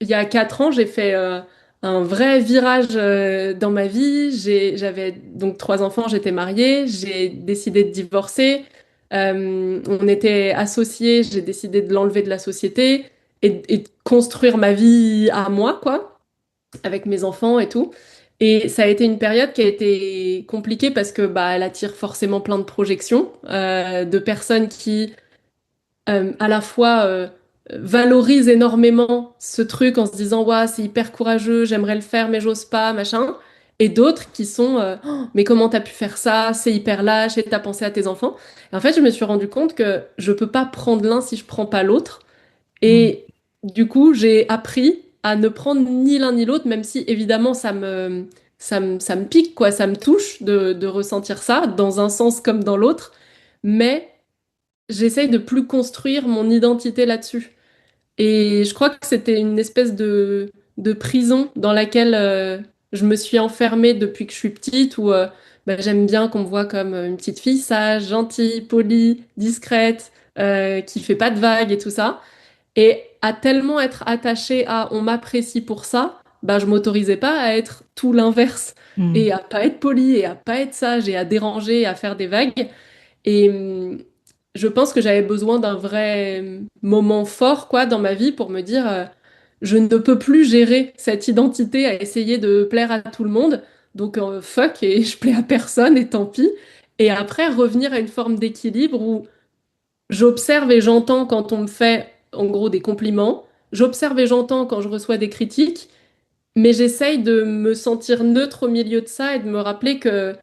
il y a 4 ans, j'ai fait un vrai virage dans ma vie. J'avais donc 3 enfants, j'étais mariée, j'ai décidé de divorcer. On était associés, j'ai décidé de l'enlever de la société et de construire ma vie à moi, quoi, avec mes enfants et tout. Et ça a été une période qui a été compliquée parce que bah, elle attire forcément plein de projections de personnes qui à la fois valorise énormément ce truc en se disant ouais, c'est hyper courageux, j'aimerais le faire mais j'ose pas, machin. Et d'autres qui sont oh, mais comment t'as pu faire ça? C'est hyper lâche et t'as pensé à tes enfants. Et en fait, je me suis rendu compte que je peux pas prendre l'un si je prends pas l'autre. Mm. Et du coup, j'ai appris à ne prendre ni l'un ni l'autre, même si évidemment ça me pique, quoi, ça me touche de ressentir ça dans un sens comme dans l'autre. Mais j'essaye de plus construire mon identité là-dessus. Et je crois que c'était une espèce de prison dans laquelle je me suis enfermée depuis que je suis petite, où bah, j'aime bien qu'on me voit comme une petite fille sage, gentille, polie, discrète, qui fait pas de vagues et tout ça. Et à tellement être attachée à on m'apprécie pour ça, bah, je m'autorisais pas à être tout l'inverse. Mm. Et à pas être polie, et à pas être sage, et à déranger, et à faire des vagues. Et, je pense que j'avais besoin d'un vrai moment fort, quoi, dans ma vie pour me dire, je ne peux plus gérer cette identité à essayer de plaire à tout le monde. Donc, fuck, et je plais à personne, et tant pis. Et après, revenir à une forme d'équilibre où j'observe et j'entends quand on me fait, en gros, des compliments. J'observe et j'entends quand je reçois des critiques. Mais j'essaye de me sentir neutre au milieu de ça et de me rappeler que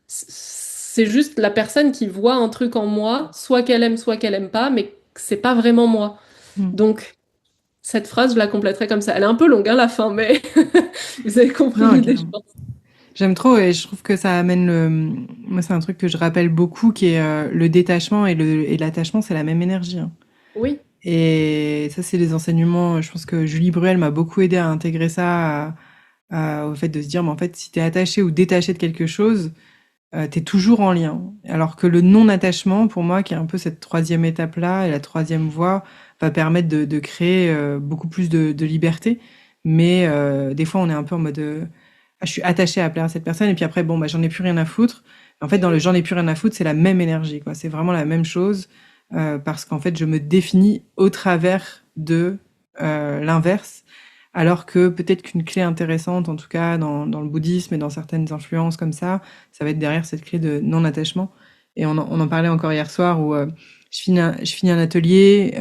c'est juste la personne qui voit un truc en moi, soit qu'elle aime pas, mais que c'est pas vraiment moi. Mm. Donc, cette phrase, je la compléterai comme ça. Elle est un peu longue, hein, la fin, mais vous avez compris Non, l'idée, je carrément. pense. J'aime trop et je trouve que ça amène le. Moi, c'est un truc que je rappelle beaucoup qui est le détachement et l'attachement, c'est la même énergie, hein. Oui, Et ça, c'est les enseignements. Je pense que Julie Bruel m'a beaucoup aidé à intégrer ça, au fait de se dire, mais en fait, si t'es attaché ou détaché de quelque chose, t'es toujours en lien. Alors que le non-attachement, pour moi, qui est un peu cette troisième étape-là et la troisième voie, va permettre de créer beaucoup plus de liberté. Mais des fois, on est un peu en mode, ah, je suis attaché à plaire à cette personne, et puis après, bon, bah, j'en ai plus rien à foutre. En fait, dans le j'en ai plus rien à foutre, c'est la même énergie, quoi. C'est vraiment la même chose, parce qu'en fait, je me définis au travers de l'inverse. Alors que peut-être qu'une clé intéressante, en tout cas dans le bouddhisme et dans certaines influences comme ça va être derrière cette clé de non-attachement. Et on en parlait encore hier soir où je finis un atelier,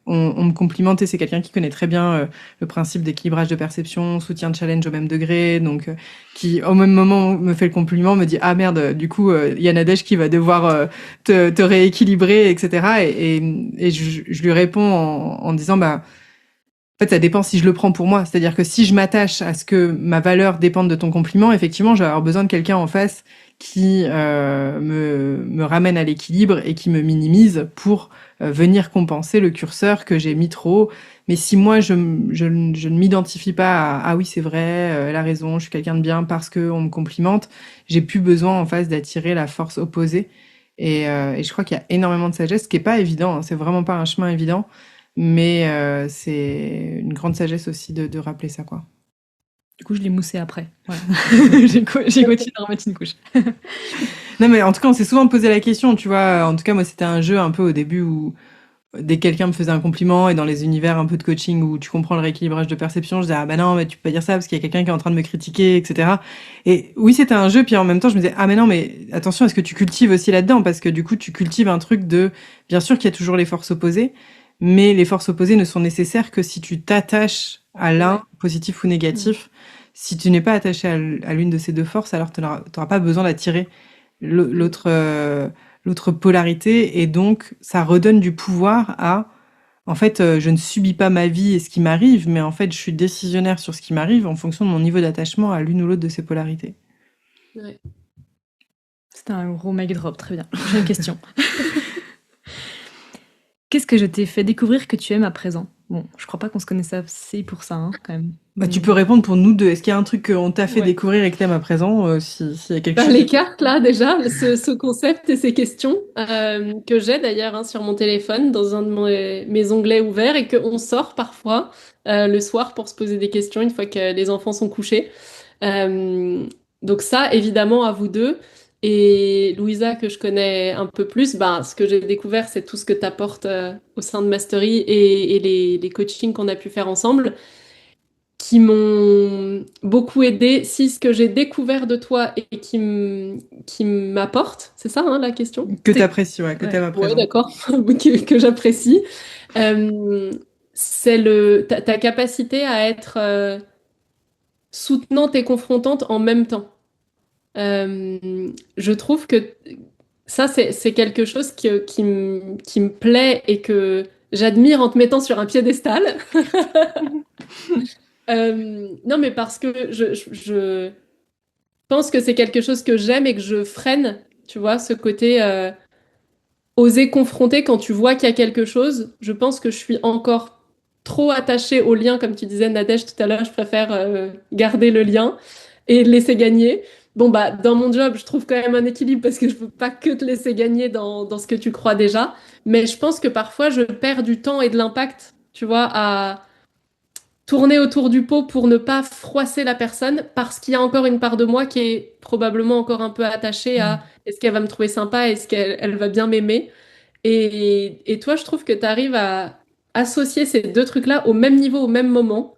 on me complimente et c'est quelqu'un qui connaît très bien le principe d'équilibrage de perception, soutien de challenge au même degré, donc qui au même moment me fait le compliment, me dit ah merde, du coup il y a Nadège qui va devoir te rééquilibrer, etc. Et je lui réponds en disant bah en fait, ça dépend si je le prends pour moi. C'est-à-dire que si je m'attache à ce que ma valeur dépende de ton compliment, effectivement, je vais avoir besoin de quelqu'un en face qui me ramène à l'équilibre et qui me minimise pour venir compenser le curseur que j'ai mis trop haut. Mais si moi, je ne m'identifie pas à «Ah oui, c'est vrai, elle a raison, je suis quelqu'un de bien parce qu'on me complimente», j'ai plus besoin en face d'attirer la force opposée. Et je crois qu'il y a énormément de sagesse, ce qui est pas évident, hein, c'est vraiment pas un chemin évident. Mais c'est une grande sagesse aussi de rappeler ça, quoi. Du coup, je l'ai moussé après. Voilà. J'ai continué à remettre une couche. Non, mais en tout cas, on s'est souvent posé la question, tu vois. En tout cas, moi, c'était un jeu un peu au début où dès que quelqu'un me faisait un compliment et dans les univers un peu de coaching où tu comprends le rééquilibrage de perception, je disais, ah bah non, mais tu peux pas dire ça parce qu'il y a quelqu'un qui est en train de me critiquer, etc. Et oui, c'était un jeu, puis en même temps, je me disais, ah mais non, mais attention, est-ce que tu cultives aussi là-dedans? Parce que du coup, tu cultives un truc de, bien sûr qu'il y a toujours les forces opposées, mais les forces opposées ne sont nécessaires que si tu t'attaches à l'un, ouais. positif ou négatif. Si tu n'es pas attaché à l'une de ces deux forces, alors tu n'auras pas besoin d'attirer l'autre l'autre polarité, et donc ça redonne du pouvoir à en fait je ne subis pas ma vie et ce qui m'arrive, mais en fait je suis décisionnaire sur ce qui m'arrive en fonction de mon niveau d'attachement à l'une ou l'autre de ces polarités. Ouais. C'était un gros mic drop, très bien. Prochaine question. Qu'est-ce que je t'ai fait découvrir que tu aimes à présent? Bon, je crois pas qu'on se connaisse assez pour ça, hein, quand même. Bah, tu peux répondre pour nous deux. Est-ce qu'il y a un truc qu'on t'a fait Ouais. découvrir et que t'aimes à présent, s'il y a quelque Bah, chose les cartes, là, déjà, ce concept et ces questions que j'ai d'ailleurs hein, sur mon téléphone, dans un de mes onglets ouverts, et qu'on sort parfois le soir pour se poser des questions une fois que les enfants sont couchés. Euh, donc ça, évidemment, à vous deux. Et Louisa, que je connais un peu plus, bah, ce que j'ai découvert, c'est tout ce que tu apportes au sein de Mastery et les coachings qu'on a pu faire ensemble qui m'ont beaucoup aidé. Si ce que j'ai découvert de toi et qui m'apporte, c'est ça hein, la question? que C'est t'apprécies, ouais, que ouais. t'aimes à Ouais, présent? d'accord, que j'apprécie. C'est ta capacité à être soutenante et confrontante en même temps. Je trouve que ça, c'est quelque chose qui me plaît et que j'admire en te mettant sur un piédestal. Non, mais parce que je pense que c'est quelque chose que j'aime et que je freine, tu vois, ce côté oser confronter quand tu vois qu'il y a quelque chose. Je pense que je suis encore trop attachée au lien, comme tu disais, Nadège, tout à l'heure, je préfère garder le lien et le laisser gagner. Bon, bah, dans mon job, je trouve quand même un équilibre parce que je peux pas que te laisser gagner dans ce que tu crois déjà. Mais je pense que parfois, je perds du temps et de l'impact, tu vois, à tourner autour du pot pour ne pas froisser la personne parce qu'il y a encore une part de moi qui est probablement encore un peu attachée à est-ce qu'elle va me trouver sympa, est-ce qu'elle va bien m'aimer. Et toi, je trouve que tu arrives à associer ces deux trucs-là au même niveau, au même moment.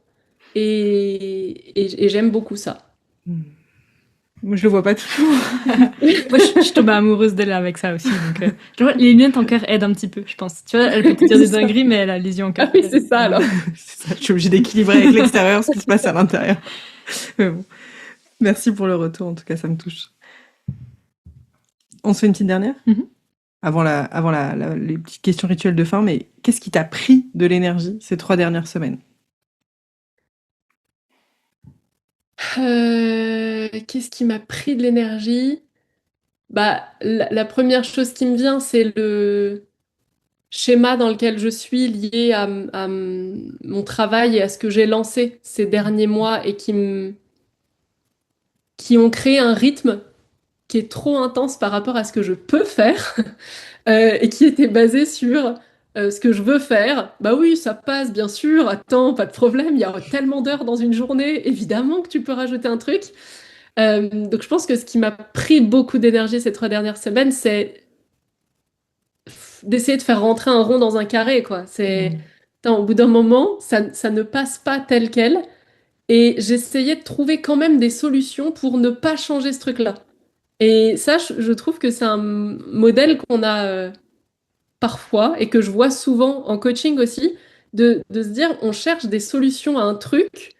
Et j'aime beaucoup ça. Moi, je le vois pas toujours. Moi, je suis tombée amoureuse d'elle avec ça aussi. Donc, tu vois, les lunettes en cœur aident un petit peu, je pense. Tu vois, elle peut te dire des C'est ça. dingueries, mais elle a les yeux en cœur. Ah oui, c'est ça alors. C'est ça, je suis obligée d'équilibrer avec l'extérieur ce qui se passe à l'intérieur. Mais bon, merci pour le retour, en tout cas, ça me touche. On se fait une petite dernière Mhm. avant les petites questions rituelles de fin, mais qu'est-ce qui t'a pris de l'énergie ces 3 dernières semaines? Qu'est-ce qui m'a pris de l'énergie? Bah, la première chose qui me vient, c'est le schéma dans lequel je suis lié à mon travail et à ce que j'ai lancé ces derniers mois et qui ont créé un rythme qui est trop intense par rapport à ce que je peux faire et qui était basé sur ce que je veux faire. Bah oui, ça passe, bien sûr. Attends, pas de problème. Il y a tellement d'heures dans une journée. Évidemment que tu peux rajouter un truc. Donc je pense que ce qui m'a pris beaucoup d'énergie ces 3 dernières semaines, c'est d'essayer de faire rentrer un rond dans un carré, quoi. Attends, au bout d'un moment, ça ne passe pas tel quel. Et j'essayais de trouver quand même des solutions pour ne pas changer ce truc-là. Et ça, je trouve que c'est un modèle qu'on a parfois et que je vois souvent en coaching aussi, de se dire on cherche des solutions à un truc,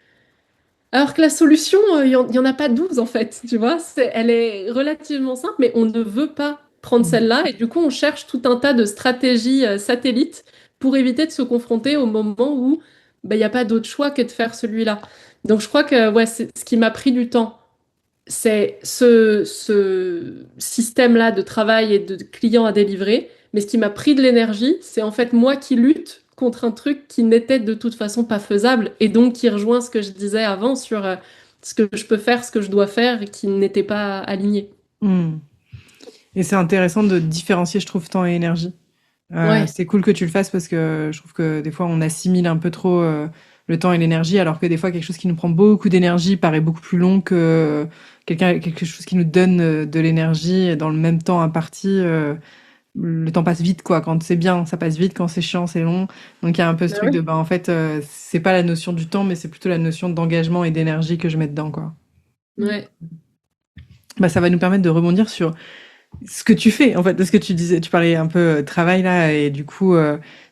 alors que la solution, y en a pas 12 en fait, tu vois, elle est relativement simple, mais on ne veut pas prendre celle-là et du coup on cherche tout un tas de stratégies satellites pour éviter de se confronter au moment où bah, il n'y a pas d'autre choix que de faire celui-là. Donc je crois que ouais, c'est ce qui m'a pris du temps c'est ce système-là de travail et de clients à délivrer. Mais ce qui m'a pris de l'énergie, c'est en fait moi qui lutte contre un truc qui n'était de toute façon pas faisable et donc qui rejoint ce que je disais avant sur ce que je peux faire, ce que je dois faire et qui n'était pas aligné. Hmm. Et c'est intéressant de différencier, je trouve, temps et énergie. Ouais, C'est cool que tu le fasses parce que je trouve que des fois on assimile un peu trop le temps et l'énergie, alors que des fois quelque chose qui nous prend beaucoup d'énergie paraît beaucoup plus long que quelque chose qui nous donne de l'énergie et dans le même temps imparti. Le temps passe vite, quoi. Quand c'est bien, ça passe vite. Quand c'est chiant, c'est long. Donc il y a un peu ce bah truc ouais. de, bah en fait, c'est pas la notion du temps, mais c'est plutôt la notion d'engagement et d'énergie que je mets dedans, quoi. Ouais. Bah ça va nous permettre de rebondir sur ce que tu fais, en fait, de ce que tu disais. Tu parlais un peu travail là, et du coup,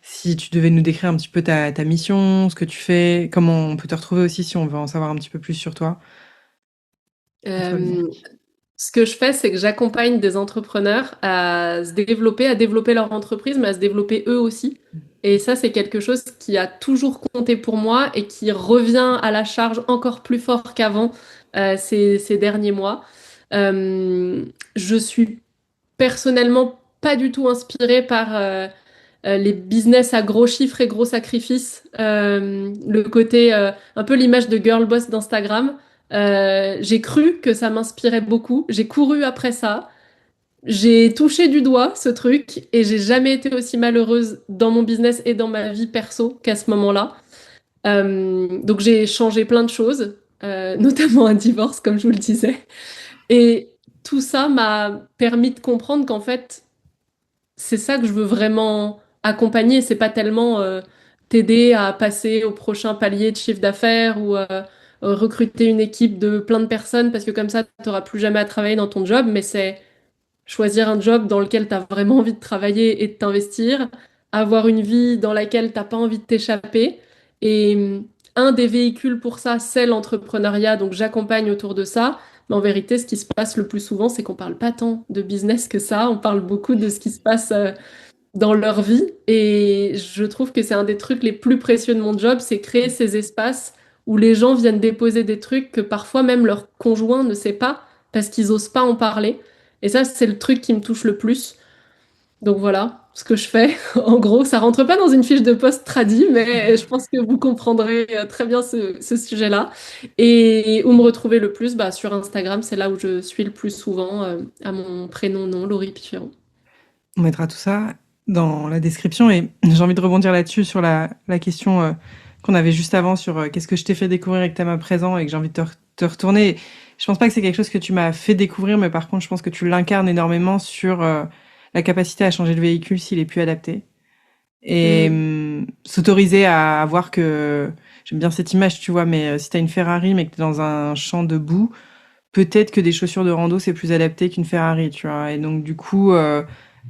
si tu devais nous décrire un petit peu ta mission, ce que tu fais, comment on peut te retrouver aussi si on veut en savoir un petit peu plus sur toi. À toi Euh, Ce que je fais, c'est que j'accompagne des entrepreneurs à se développer, à développer leur entreprise, mais à se développer eux aussi. Et ça, c'est quelque chose qui a toujours compté pour moi et qui revient à la charge encore plus fort qu'avant ces derniers mois. Euh, je suis personnellement pas du tout inspirée par les business à gros chiffres et gros sacrifices, le côté un peu l'image de girl boss d'Instagram. J'ai cru que ça m'inspirait beaucoup. J'ai couru après ça. J'ai touché du doigt ce truc et j'ai jamais été aussi malheureuse dans mon business et dans ma vie perso qu'à ce moment-là. Donc j'ai changé plein de choses, notamment un divorce, comme je vous le disais. Et tout ça m'a permis de comprendre qu'en fait, c'est ça que je veux vraiment accompagner. C'est pas tellement t'aider à passer au prochain palier de chiffre d'affaires ou recruter une équipe de plein de personnes parce que comme ça, tu n'auras plus jamais à travailler dans ton job, mais c'est choisir un job dans lequel tu as vraiment envie de travailler et de t'investir, avoir une vie dans laquelle t'as pas envie de t'échapper. Et un des véhicules pour ça, c'est l'entrepreneuriat, donc j'accompagne autour de ça. Mais en vérité, ce qui se passe le plus souvent, c'est qu'on parle pas tant de business que ça, on parle beaucoup de ce qui se passe dans leur vie. Et je trouve que c'est un des trucs les plus précieux de mon job, c'est créer ces espaces où les gens viennent déposer des trucs que parfois même leur conjoint ne sait pas parce qu'ils osent pas en parler. Et ça, c'est le truc qui me touche le plus. Donc voilà ce que je fais. En gros, ça rentre pas dans une fiche de poste tradie, mais je pense que vous comprendrez très bien ce sujet-là. Et où me retrouver le plus, bah, sur Instagram, c'est là où je suis le plus souvent, à mon prénom, nom, Laurie Picheron. On mettra tout ça dans la description et j'ai envie de rebondir là-dessus sur la question qu'on avait juste avant sur qu'est-ce que je t'ai fait découvrir avec ta main présent et que j'ai envie de te retourner. Je pense pas que c'est quelque chose que tu m'as fait découvrir, mais par contre, je pense que tu l'incarnes énormément sur la capacité à changer le véhicule s'il est plus adapté. Et s'autoriser à voir que... J'aime bien cette image, tu vois, mais si t'as une Ferrari mais que t'es dans un champ de boue, peut-être que des chaussures de rando, c'est plus adapté qu'une Ferrari, tu vois. Et donc, du coup,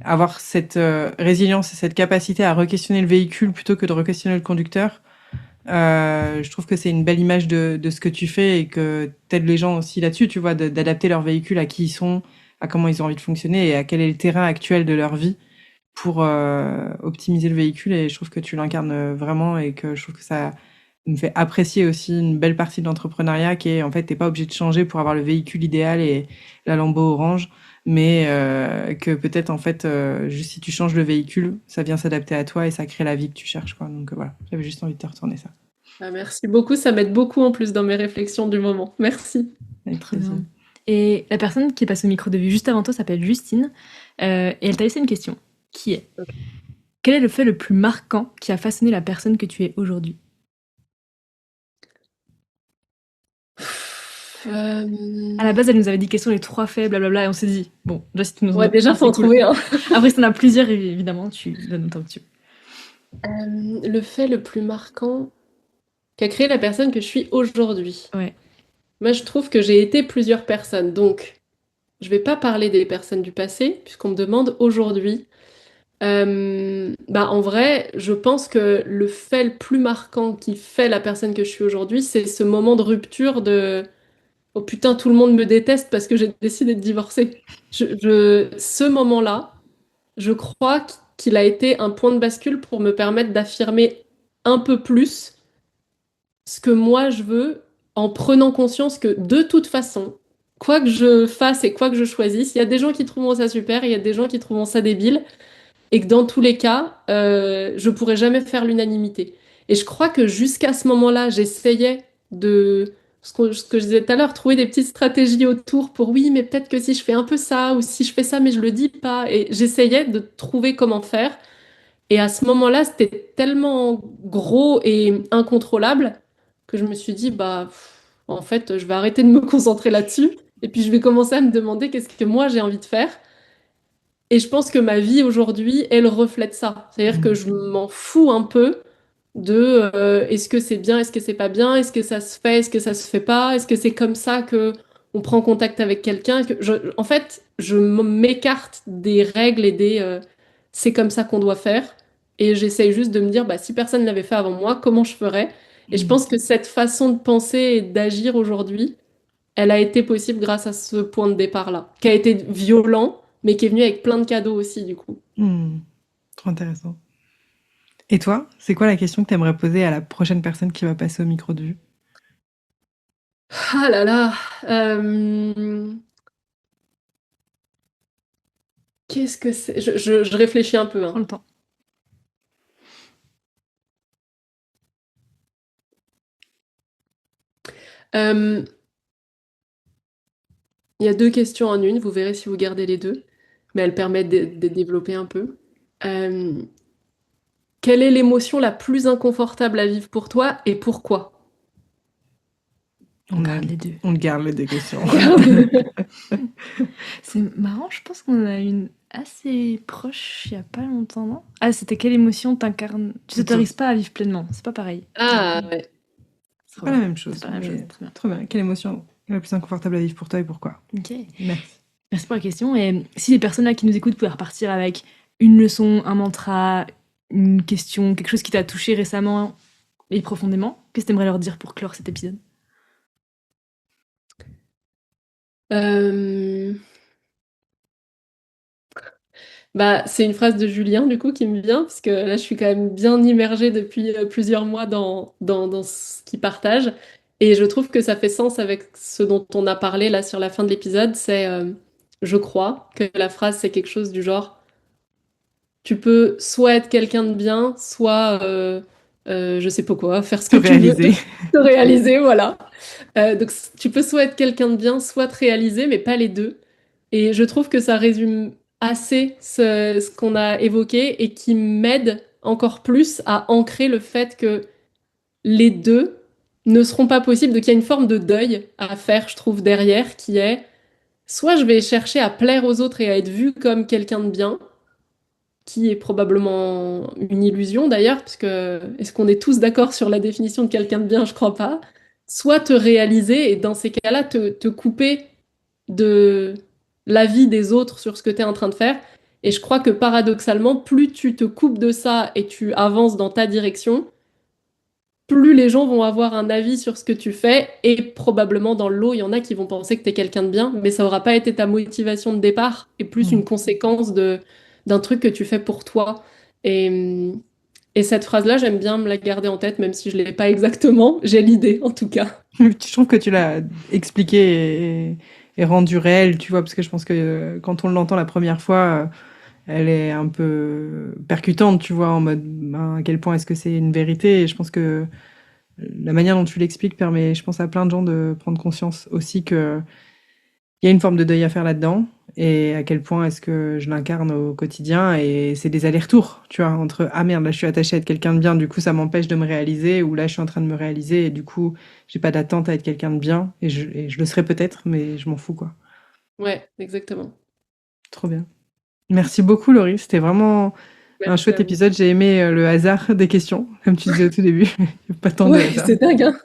avoir cette résilience et cette capacité à re-questionner le véhicule plutôt que de re-questionner le conducteur, je trouve que c'est une belle image de ce que tu fais et que t'aides les gens aussi là-dessus, tu vois, d'adapter leur véhicule à qui ils sont, à comment ils ont envie de fonctionner et à quel est le terrain actuel de leur vie pour optimiser le véhicule. Et je trouve que tu l'incarnes vraiment et que je trouve que ça me fait apprécier aussi une belle partie de l'entrepreneuriat qui est, en fait, t'es pas obligé de changer pour avoir le véhicule idéal et la Lambo orange, mais que peut-être, en fait, juste si tu changes le véhicule, ça vient s'adapter à toi et ça crée la vie que tu cherches, quoi. Donc voilà, j'avais juste envie de te retourner ça. Ah, merci beaucoup, ça m'aide beaucoup en plus dans mes réflexions du moment. Merci. Avec Très plaisir. bien. Et la personne qui passe au micro de vue juste avant toi s'appelle Justine, et elle t'a laissé une question, qui est quel est le fait le plus marquant qui a façonné la personne que tu es aujourd'hui? À la base, elle nous avait dit quels sont les 3 faits, blablabla, et on s'est dit, bon, déjà, si tu nous en Ouais, donnes déjà, un, faut c'est en cool. trouver un. Après, si t'en as plusieurs, évidemment, tu donnes ton dessus. Le fait le plus marquant qu'a créé la personne que je suis aujourd'hui. Ouais. Moi, je trouve que j'ai été plusieurs personnes, donc je vais pas parler des personnes du passé, puisqu'on me demande aujourd'hui. En vrai, je pense que le fait le plus marquant qui fait la personne que je suis aujourd'hui, c'est ce moment de rupture de oh putain, tout le monde me déteste parce que j'ai décidé de divorcer. Ce moment-là, je crois qu'il a été un point de bascule pour me permettre d'affirmer un peu plus ce que moi je veux en prenant conscience que de toute façon, quoi que je fasse et quoi que je choisisse, il y a des gens qui trouveront ça super, il y a des gens qui trouveront ça débile, et que dans tous les cas, je pourrais jamais faire l'unanimité. Et je crois que jusqu'à ce moment-là, j'essayais de, ce que je disais tout à l'heure, trouver des petites stratégies autour pour oui, mais peut-être que si je fais un peu ça, ou si je fais ça, mais je le dis pas, et j'essayais de trouver comment faire. Et à ce moment-là, c'était tellement gros et incontrôlable que je me suis dit, bah, en fait, je vais arrêter de me concentrer là-dessus. Et puis, je vais commencer à me demander qu'est-ce que moi j'ai envie de faire. Et je pense que ma vie aujourd'hui, elle reflète ça. C'est-à-dire que je m'en fous un peu de est-ce que c'est bien, est-ce que c'est pas bien, est-ce que ça se fait, est-ce que ça se fait pas, est-ce que c'est comme ça que on prend contact avec quelqu'un. En fait, je m'écarte des règles et des c'est comme ça qu'on doit faire. Et j'essaye juste de me dire, bah, si personne ne l'avait fait avant moi, comment je ferais? Et je pense que cette façon de penser et d'agir aujourd'hui, elle a été possible grâce à ce point de départ-là, qui a été violent, mais qui est venu avec plein de cadeaux aussi, du coup. Trop intéressant. Et toi, c'est quoi la question que tu aimerais poser à la prochaine personne qui va passer au micro de vue? Ah là là, euh, qu'est-ce que c'est? Je réfléchis un peu, Prends hein. le temps. Euh, il y a 2 questions en une, vous verrez si vous gardez les deux, mais elles permettent de développer un peu. Euh, quelle est l'émotion la plus inconfortable à vivre pour toi et pourquoi? On garde les deux. On garde les deux questions. C'est marrant, je pense qu'on en a une assez proche il y a pas longtemps, non? Ah, c'était quelle émotion t'incarnes? Tu t'autorises pas à vivre pleinement, c'est pas pareil. Ah ouais. C'est pas la même chose. C'est pas la même mais chose, très bien. Trop bien. Quelle émotion est la plus inconfortable à vivre pour toi et pourquoi? Ok. Merci. Merci pour la question. Et si les personnes là qui nous écoutent pouvaient repartir avec une leçon, un mantra, une question, quelque chose qui t'a touché récemment et profondément, qu'est-ce que t'aimerais leur dire pour clore cet épisode? Euh, Bah, c'est une phrase de Julien, du coup, qui me vient, parce que là, je suis quand même bien immergée depuis plusieurs mois dans ce qu'il partage. Et je trouve que ça fait sens avec ce dont on a parlé là sur la fin de l'épisode. C'est, je crois que la phrase, c'est quelque chose du genre, tu peux soit être quelqu'un de bien, soit, je sais pas quoi, faire ce Te que tu veux, réaliser. te réaliser, voilà. Donc, tu peux soit être quelqu'un de bien, soit te réaliser, mais pas les deux. Et je trouve que ça résume assez ce qu'on a évoqué et qui m'aide encore plus à ancrer le fait que les deux ne seront pas possibles. Donc il y a une forme de deuil à faire, je trouve, derrière, qui est soit je vais chercher à plaire aux autres et à être vue comme quelqu'un de bien, qui est probablement une illusion d'ailleurs, parce que est-ce qu'on est tous d'accord sur la définition de quelqu'un de bien? Je crois pas. Soit te réaliser et dans ces cas-là, te couper de la vie des autres sur ce que tu es en train de faire. Et je crois que paradoxalement, plus tu te coupes de ça et tu avances dans ta direction, plus les gens vont avoir un avis sur ce que tu fais et probablement dans le lot, il y en a qui vont penser que tu es quelqu'un de bien, mais ça aura pas été ta motivation de départ et plus une conséquence d'un truc que tu fais pour toi. Et, et cette phrase-là, j'aime bien me la garder en tête, même si je l'ai pas exactement, j'ai l'idée en tout cas. Je trouve que tu l'as expliqué et rendu réel, tu vois, parce que je pense que quand on l'entend la première fois, elle est un peu percutante, tu vois, en mode ben, à quel point est-ce que c'est une vérité. Et je pense que la manière dont tu l'expliques permet, je pense, à plein de gens de prendre conscience aussi que il y a une forme de deuil à faire là-dedans et à quel point est-ce que je l'incarne au quotidien et c'est des allers-retours, tu vois, entre ah merde, là je suis attachée à être quelqu'un de bien, du coup ça m'empêche de me réaliser ou là je suis en train de me réaliser et du coup j'ai pas d'attente à être quelqu'un de bien et je le serai peut-être mais je m'en fous quoi. Ouais, exactement. Trop bien. Merci beaucoup Laurie, c'était vraiment un Merci chouette à vous. épisode. J'ai aimé le hasard des questions, comme tu disais au tout début. Il y a pas tant de Ouais, hasard. c'est dingue, hein?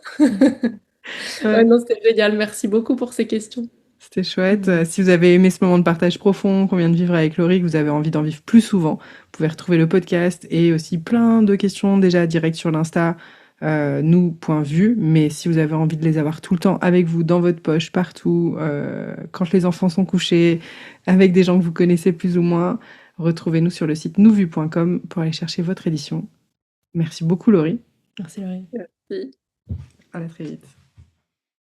Ouais, Ouais. non, c'était génial. Merci beaucoup pour ces questions. C'était chouette. Si vous avez aimé ce moment de partage profond qu'on vient de vivre avec Laurie, que vous avez envie d'en vivre plus souvent, vous pouvez retrouver le podcast et aussi plein de questions déjà directes sur l'Insta, nous.vu. Mais si vous avez envie de les avoir tout le temps avec vous, dans votre poche, partout, quand les enfants sont couchés, avec des gens que vous connaissez plus ou moins, retrouvez-nous sur le site nousvu.com pour aller chercher votre édition. Merci beaucoup Laurie. Merci Laurie. Merci. À la très vite.